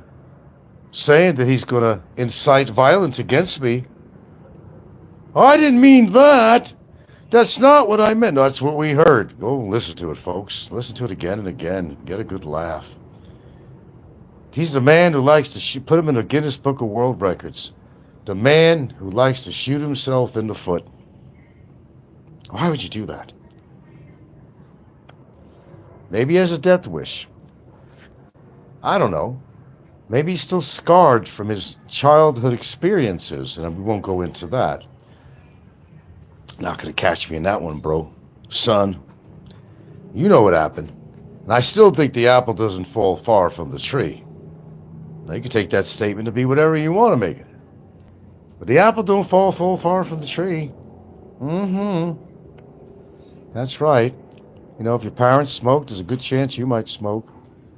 saying that he's going to incite violence against me. Oh, I didn't mean that. That's not what I meant. No, that's what we heard. Go listen to it, folks. Listen to it again and again. Get a good laugh. He's the man who likes to put him in the Guinness Book of World Records. The man who likes to shoot himself in the foot. Why would you do that? Maybe he has a death wish. I don't know. Maybe he's still scarred from his childhood experiences, and we won't go into that. Not gonna catch me in that one, bro. Son, you know what happened. And I still think the apple doesn't fall far from the tree. Now you can take that statement to be whatever you want to make it. But the apple don't fall full far from the tree. Mm-hmm. That's right. You know, if your parents smoked, there's a good chance you might smoke.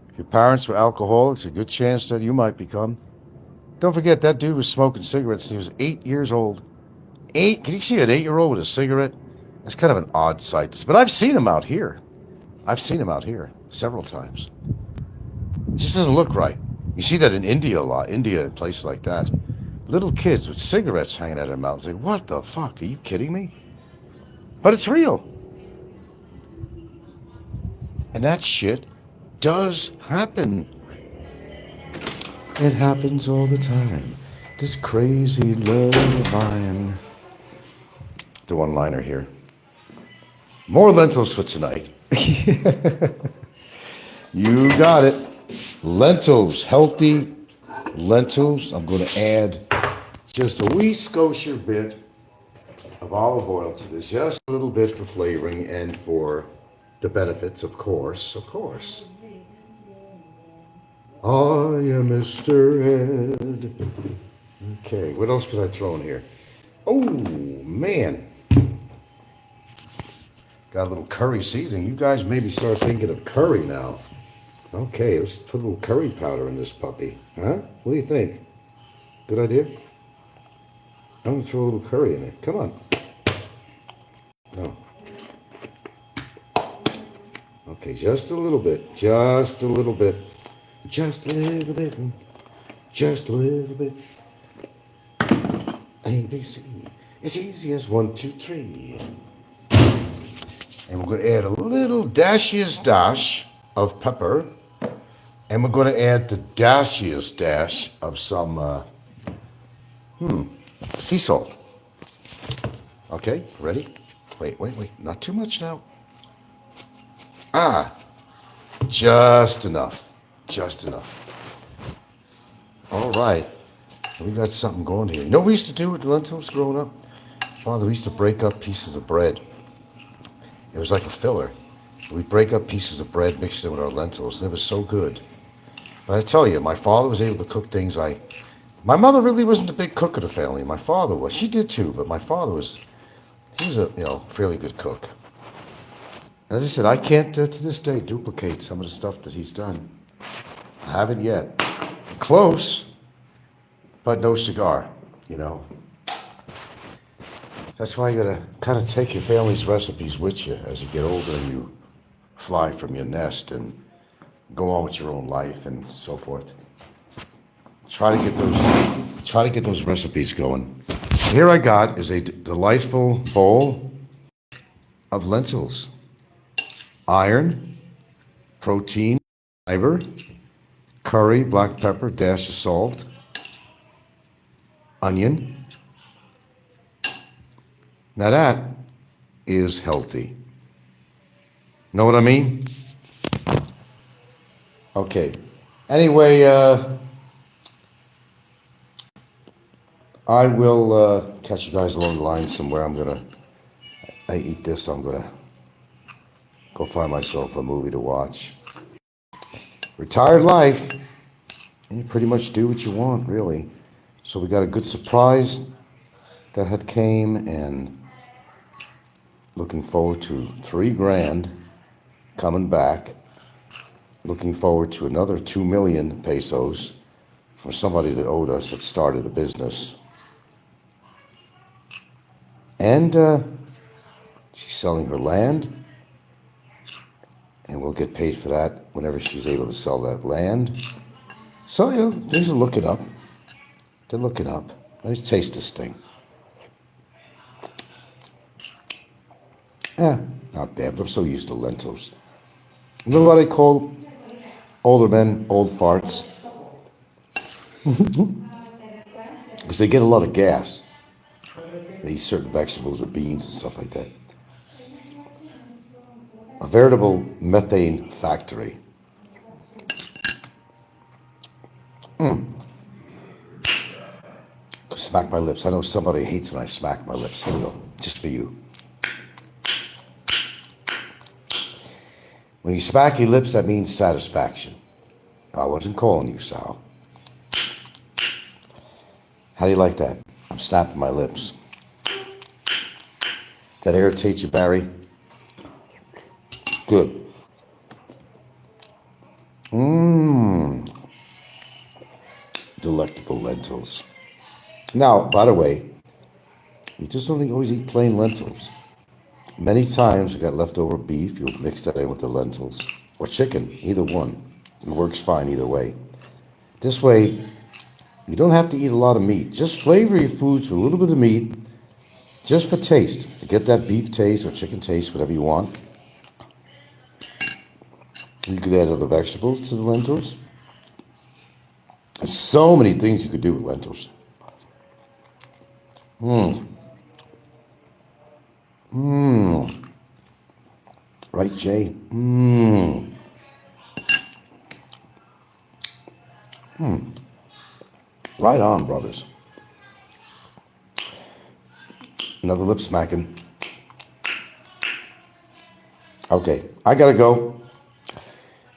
If your parents were alcoholics, a good chance that you might become. Don't forget, that dude was smoking cigarettes. He was 8 years old. Eight? Can you see an 8-year-old with a cigarette? That's kind of an odd sight. But I've seen him out here. I've seen him out here several times. It just doesn't look right. You see that in India a lot. India, places like that. Little kids with cigarettes hanging out of their mouths. Like, what the fuck? Are you kidding me? But it's real. And that shit does happen. It happens all the time. This crazy love of mine. The one-liner here. More lentils for tonight. You got it. Lentils, healthy lentils. I'm going to add just a wee scotia bit of olive oil to this. Just a little bit for flavoring and for the benefits, of course. Of course. Oh, yeah, Mr. Head. Okay, what else could I throw in here? Oh, man. Got a little curry seasoning. You guys maybe start thinking of curry now. Okay, let's put a little curry powder in this puppy. Huh? What do you think? Good idea? I'm going to throw a little curry in it. Come on. Oh. Okay, just a little bit. Just a little bit. Just a little bit. Just a little bit. ABC. It's easy as 1, 2, 3. And we're going to add a little dashiest dash of pepper. And we're going to add the dashiest dash of some sea salt. Okay, ready? Wait. Not too much now. Just enough. Just enough. All right. We got something going here. You know what we used to do with the lentils growing up? Father, we used to break up pieces of bread. It was like a filler. We'd break up pieces of bread, mix them with our lentils, and it was so good. But I tell you, my father was able to cook things My mother really wasn't a big cook of the family. My father was. She did too, but my father was... He was a, fairly good cook. And as I said, I can't, to this day, duplicate some of the stuff that he's done. I haven't yet. Close, but no cigar, That's why you gotta kind of take your family's recipes with you as you get older and you fly from your nest and go on with your own life and so forth. Try to get those recipes going. Here I got is a delightful bowl of lentils. Iron, protein, fiber, curry, black pepper, dash of salt, onion. Now that is healthy. Know what I mean? Okay. Anyway, I will catch you guys along the line somewhere. I eat this, I'm gonna go find myself a movie to watch. Retired life, and you pretty much do what you want, really. So we got a good surprise that had came, and looking forward to $3,000 coming back. Looking forward to another 2 million pesos from somebody that owed us that started a business. And she's selling her land, and we'll get paid for that whenever she's able to sell that land. So, things are looking up. They're looking up. Let's taste this thing. Not bad, but I'm so used to lentils. You know what I call older men old farts? Because they get a lot of gas. They eat certain vegetables or beans and stuff like that. A veritable methane factory. Smack my lips. I know somebody hates when I smack my lips. Here we go. Just for you. When you smack your lips, that means satisfaction. I wasn't calling you, Sal. How do you like that? I'm snapping my lips. That irritates you, Barry? Good. Mmm. Delectable lentils. Now, by the way, you just don't always eat plain lentils. Many times you got leftover beef, you'll mix that in with the lentils. Or chicken, either one. It works fine either way. This way, you don't have to eat a lot of meat. Just flavor your foods with a little bit of meat, just for taste. To get that beef taste or chicken taste, whatever you want. You could add other vegetables to the lentils. There's so many things you could do with lentils. Mmm. Mmm. Right, Jay? Mmm. Mmm. Right on, brothers. Another lip smacking. Okay, I gotta go.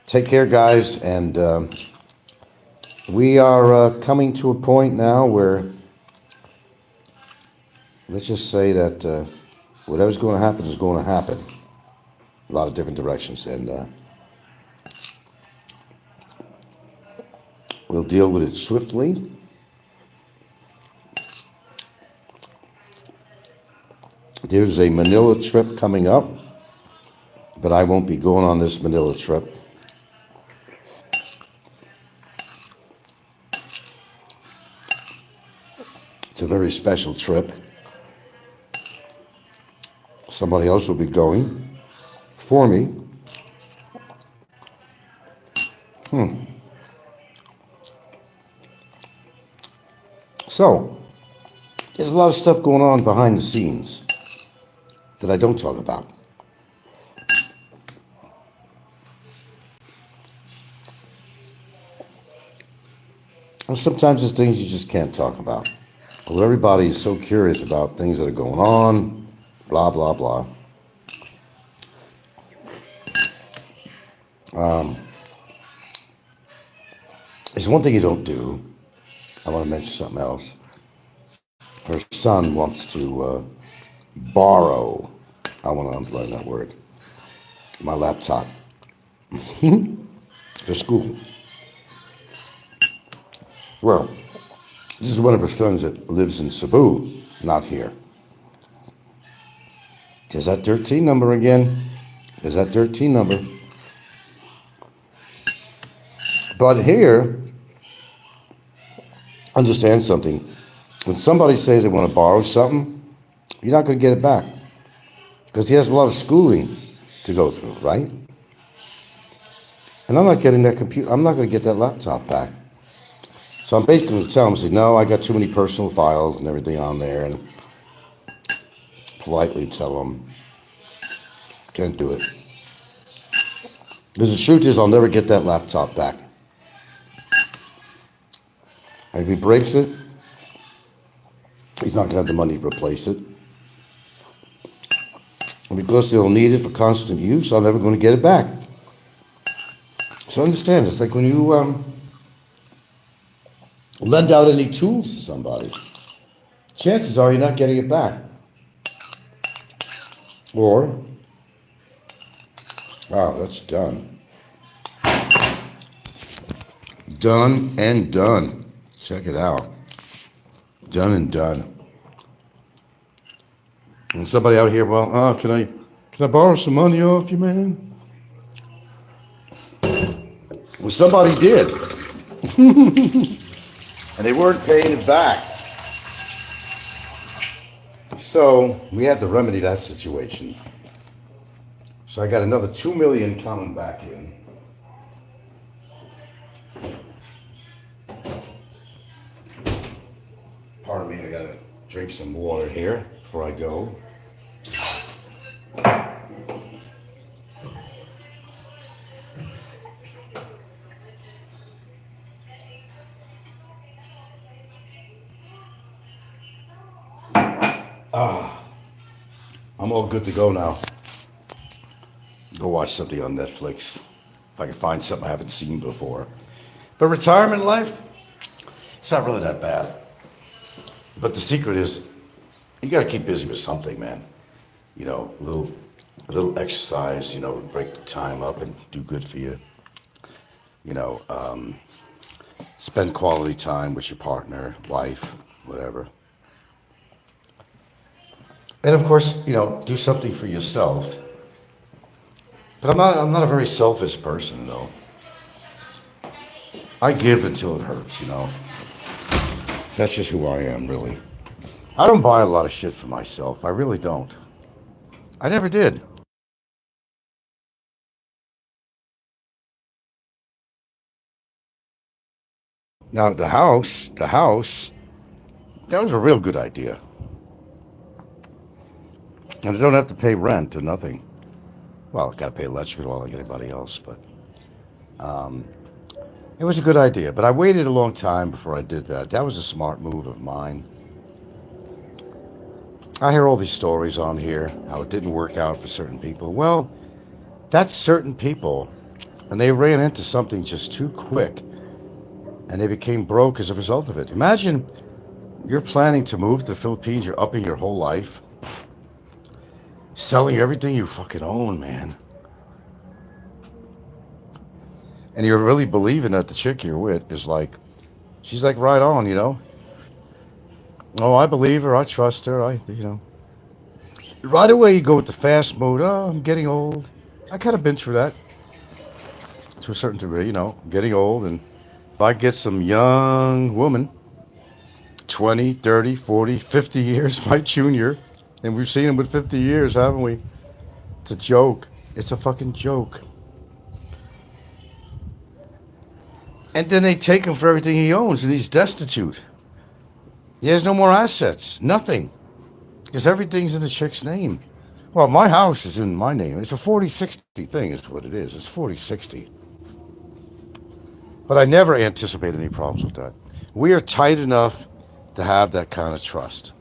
Take care, guys, and we are coming to a point now where, let's just say that whatever's going to happen is going to happen. A lot of different directions, and we'll deal with it swiftly. There's a Manila trip coming up, but I won't be going on this Manila trip. It's a very special trip. Somebody else will be going for me. So, there's a lot of stuff going on behind the scenes that I don't talk about. And sometimes there's things you just can't talk about. Well, everybody is so curious about things that are going on, blah, blah, blah. There's one thing you don't do. I want to mention something else. Her son wants to borrow, I want to underline that word, my laptop for school. Well, this is one of her sons that lives in Cebu, not here. There's that 13 number again. There's that 13 number. But here, understand something. When somebody says they want to borrow something, you're not going to get it back. Because he has a lot of schooling to go through, right? And I'm not getting that computer. I'm not going to get that laptop back. So I'm basically going to tell him, say, no, I got too many personal files and everything on there, and politely tell him, can't do it. Because the truth is, I'll never get that laptop back. And if he breaks it, he's not going to have the money to replace it. And because they'll need it for constant use, I'm never going to get it back. So understand, it's like when you lend out any tools to somebody, chances are you're not getting it back. Or, wow, that's done. Done and done. Check it out. Done and done. And somebody out here, well, can I borrow some money off you, man? Well, somebody did. And they weren't paying it back. So we had to remedy that situation. So I got another $2 million coming back in. Pardon me, I gotta drink some water here before I go. I'm all good to go now. Go watch watch something on Netflix if I can find something I haven't seen before. But retirement life, it's not really that bad. But the secret is, you got to keep busy with something, man. You know, a little exercise. You know, break the time up and do good for you. You know, spend quality time with your partner, wife, whatever. And of course, you know, do something for yourself. But I'm not a very selfish person, though. I give until it hurts, you know. That's just who I am, really. I don't buy a lot of shit for myself. I really don't. I never did. Now, the house, that was a real good idea. And I don't have to pay rent or nothing. Well, I got to pay electrical like anybody else, but it was a good idea. But I waited a long time before I did that. That was a smart move of mine. I hear all these stories on here, how it didn't work out for certain people. Well, that's certain people, and they ran into something just too quick, and they became broke as a result of it. Imagine you're planning to move to the Philippines, you're upping your whole life, selling everything you fucking own, man. And you're really believing that the chick you're with is like, she's like right on, you know? Oh, I believe her, I trust her, you know. Right away you go with the fast mode. Oh, I'm getting old. I kind of been through that to a certain degree, you know, getting old. And if I get some young woman, 20, 30, 40, 50 years, my junior, and we've seen him with 50 years, haven't we? It's a joke. It's a fucking joke. And then they take him for everything he owns, and he's destitute. He has no more assets, nothing, because everything's in the chick's name. Well, my house is in my name. It's a 40-60 thing is what it is. It's 40-60. But I never anticipate any problems with that. We are tight enough to have that kind of trust.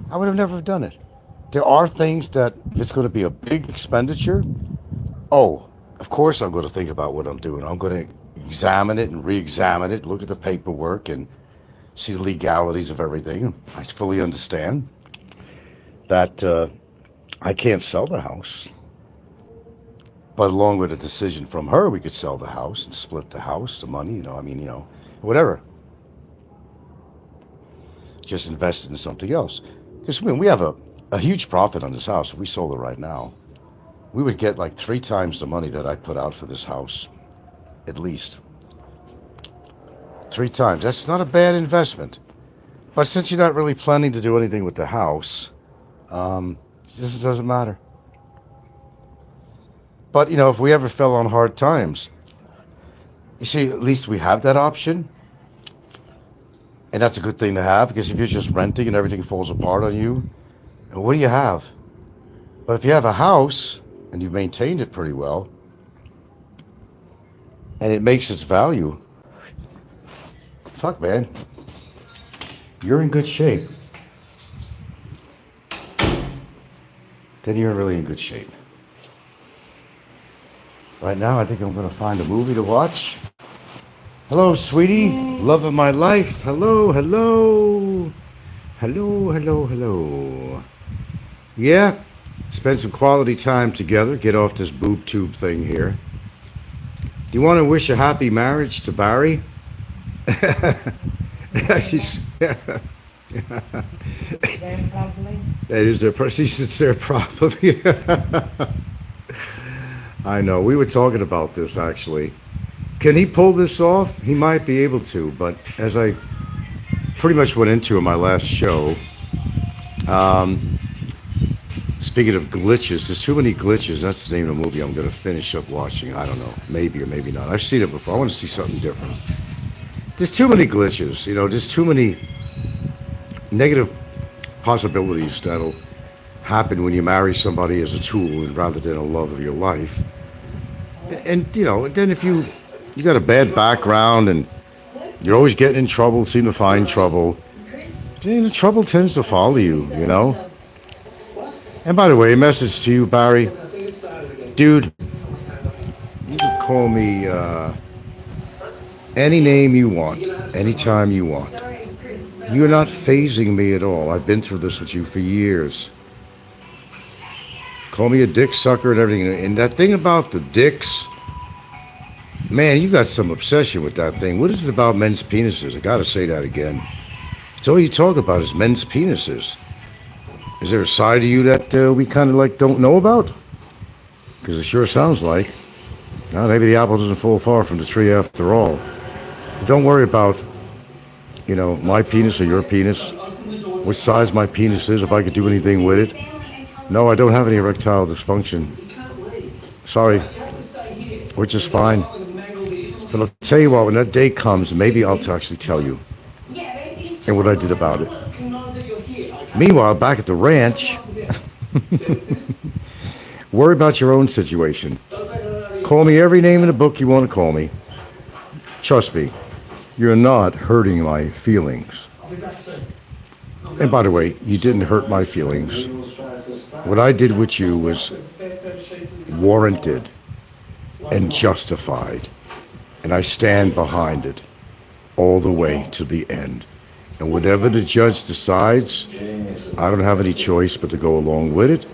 I would have never done it. There are things that if it's going to be a big expenditure, oh, of course I'm going to think about what I'm doing. I'm going to examine it and re-examine it, look at the paperwork and see the legalities of everything. I fully understand that I can't sell the house. But along with a decision from her, we could sell the house and split the house, the money, you know, I mean, you know, whatever. Just invest in something else. Because we have a huge profit on this house. If we sold it right now, we would get like 3 times the money that I put out for this house, at least. 3 times. That's not a bad investment. But since you're not really planning to do anything with the house, this doesn't matter. But, you know, if we ever fell on hard times, you see, at least we have that option. And that's a good thing to have, because if you're just renting and everything falls apart on you, what do you have? But if you have a house and you've maintained it pretty well, and it makes its value, fuck, man, you're in good shape. Then you're really in good shape. Right now, I think I'm going to find a movie to watch. Hello, sweetie. Love of my life. Hello, hello. Hello, hello, hello. Yeah, spend some quality time together. Get off this boob tube thing here. Do you want to wish a happy marriage to Barry? He's, that is their problem. It's their problem. I know. We were talking about this, actually. Can he pull this off? He might be able to, but as I pretty much went into in my last show, speaking of glitches, there's too many glitches. That's the name of the movie I'm going to finish up watching. I don't know. Maybe or maybe not. I've seen it before. I want to see something different. There's too many glitches. You know, there's too many negative possibilities that'll happen when you marry somebody as a tool and rather than a love of your life. And, you know, then if you got a bad background and you're always getting in trouble, seem to find trouble, the trouble tends to follow you, you know? And by the way, a message to you, Barry. Dude, you can call me any name you want, anytime you want. You're not phasing me at all. I've been through this with you for years. Call me a dick sucker and everything. And that thing about the dicks, man, you got some obsession with that thing. What is it about men's penises? I gotta say that again. It's all you talk about is men's penises. Is there a side of you that we kind of like don't know about? Because it sure sounds like. Now, maybe the apple doesn't fall far from the tree after all. But don't worry about, my penis or your penis, which size my penis is, if I could do anything with it. No, I don't have any erectile dysfunction. Sorry, which is fine. But I'll tell you what, when that day comes, maybe I'll actually tell you and what I did about it. Meanwhile, back at the ranch, worry about your own situation. Call me every name in the book you want to call me. Trust me, you're not hurting my feelings. And by the way, you didn't hurt my feelings. What I did with you was warranted and justified. And I stand behind it all the way to the end. And whatever the judge decides, I don't have any choice but to go along with it.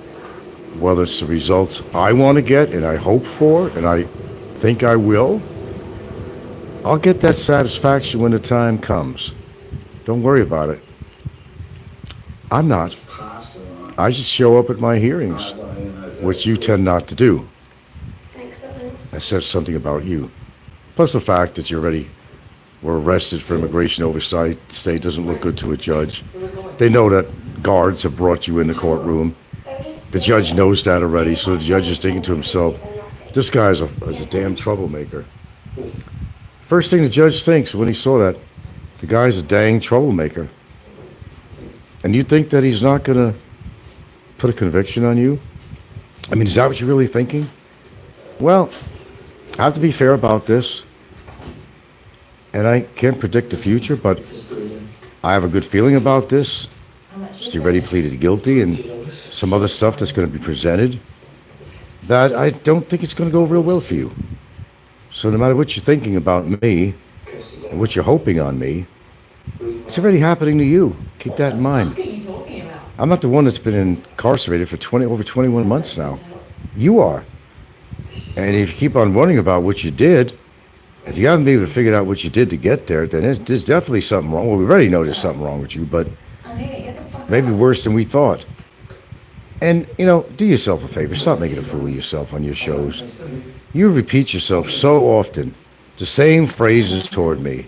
Whether it's the results I want to get and I hope for and I think I will, I'll get that satisfaction when the time comes. Don't worry about it. I'm not. I just show up at my hearings, which you tend not to do. That says something about you. Plus the fact that you already were arrested for immigration oversight. State doesn't look good to a judge. They know that guards have brought you in the courtroom. The judge knows that already, so the judge is thinking to himself, this guy is a damn troublemaker. First thing the judge thinks when he saw that, the guy's a dang troublemaker. And you think that he's not going to put a conviction on you? I mean, is that what you're really thinking? Well, I have to be fair about this. And I can't predict the future, but I have a good feeling about this. He already pleaded guilty and some other stuff that's going to be presented that I don't think it's going to go real well for you. So no matter what you're thinking about me and what you're hoping on me, it's already happening to you. Keep that in mind. I'm not the one that's been incarcerated for over 21 months now. You are. And if you keep on wondering about what you did, if you haven't been able to figure out what you did to get there, then there's definitely something wrong. Well, we already know there's something wrong with you, but maybe worse than we thought. And, do yourself a favor. Stop making a fool of yourself on your shows. You repeat yourself so often. The same phrases toward me.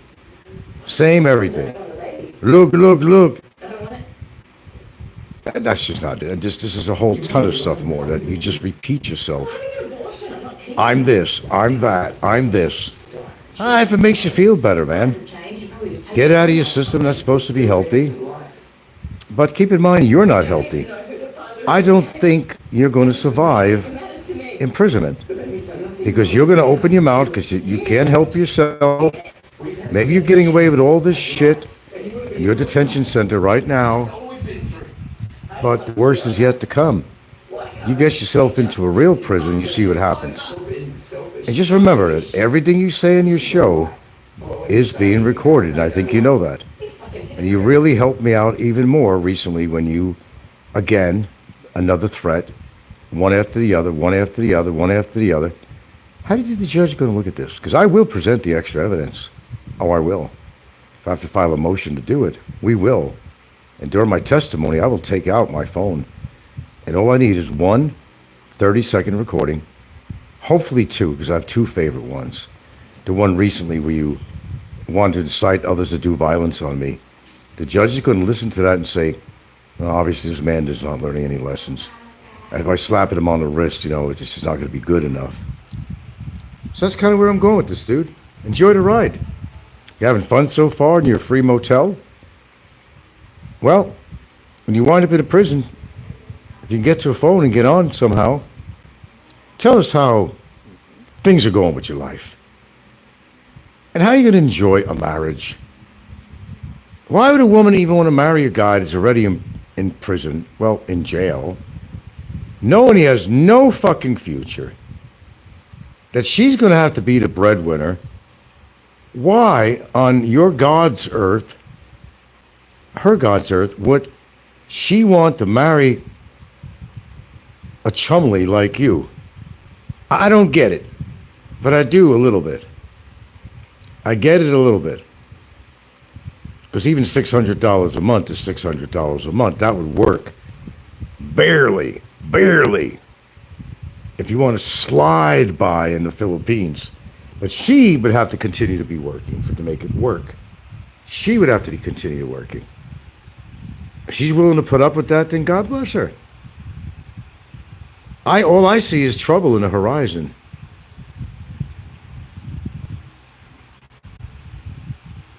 Same everything. Look, look, look. That's just not it. This is a whole ton of stuff more that you just repeat yourself. I'm this. I'm that. I'm this. If it makes you feel better, man. Get it out of your system. That's supposed to be healthy. But keep in mind, you're not healthy. I don't think you're going to survive imprisonment because you're going to open your mouth because you can't help yourself. Maybe you're getting away with all this shit in your detention center right now, but the worst is yet to come. You get yourself into a real prison, you see what happens. And just remember that everything you say in your show is being recorded, and I think you know that. And you really helped me out even more recently when you, again, another threat, one after the other, one after the other, one after the other. How do you think the judge is going to look at this? Because I will present the extra evidence. Oh, I will. If I have to file a motion to do it, we will. And during my testimony, I will take out my phone. And all I need is one 30-second recording. Hopefully two, because I have two favorite ones. The one recently where you wanted to incite others to do violence on me. The judge is going to listen to that and say, well, obviously this man is not learning any lessons. And by slapping him on the wrist, it's just not going to be good enough. So that's kind of where I'm going with this, dude. Enjoy the ride. You having fun so far in your free motel? Well, when you wind up in a prison, if you can get to a phone and get on somehow, tell us how things are going with your life. And how you going to enjoy a marriage. Why would a woman even want to marry a guy that's already in prison, well, in jail, knowing he has no fucking future, that she's going to have to be the breadwinner, why on your God's earth, her God's earth, would she want to marry a chumley like you? I don't get it, but I do a little bit. I get it a little bit. Because even $600 a month is $600 a month. That would work. Barely, barely. If you want to slide by in the Philippines. But she would have to continue to be working to make it work. She would have to continue working. If she's willing to put up with that, then God bless her. All I see is trouble in the horizon.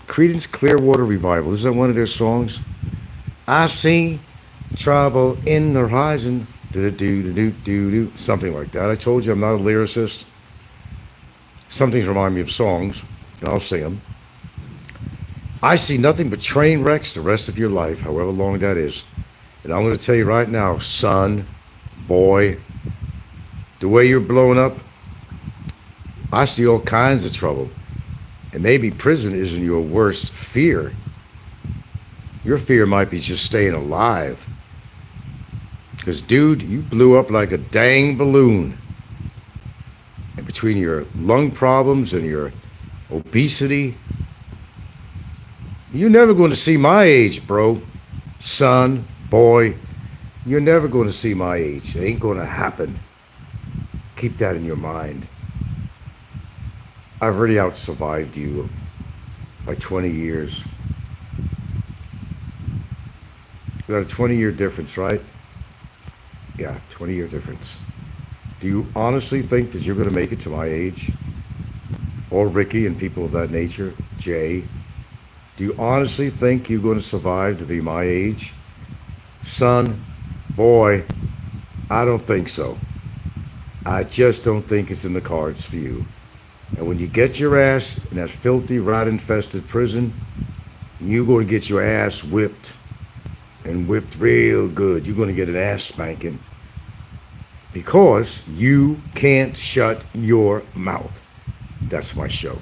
Creedence Clearwater Revival. Isn't that one of their songs? I see trouble in the horizon. Do something like that. I told you I'm not a lyricist. Some things remind me of songs, and I'll sing them. I see nothing but train wrecks the rest of your life, however long that is. And I'm going to tell you right now, son, boy, the way you're blowing up, I see all kinds of trouble. And maybe prison isn't your worst fear. Your fear might be just staying alive. Because, dude, you blew up like a dang balloon. And between your lung problems and your obesity, you're never going to see my age, bro. Son, boy, you're never going to see my age. It ain't going to happen. Keep that in your mind. I've already out-survived you by 20 years. We got a 20-year difference, right? Yeah, 20-year difference. Do you honestly think that you're going to make it to my age? Or Ricky and people of that nature? Jay? Do you honestly think you're going to survive to be my age? Son, boy, I don't think so. I just don't think it's in the cards for you. And when you get your ass in that filthy, rat-infested prison, you're going to get your ass whipped. And whipped real good. You're going to get an ass spanking. Because you can't shut your mouth. That's my show.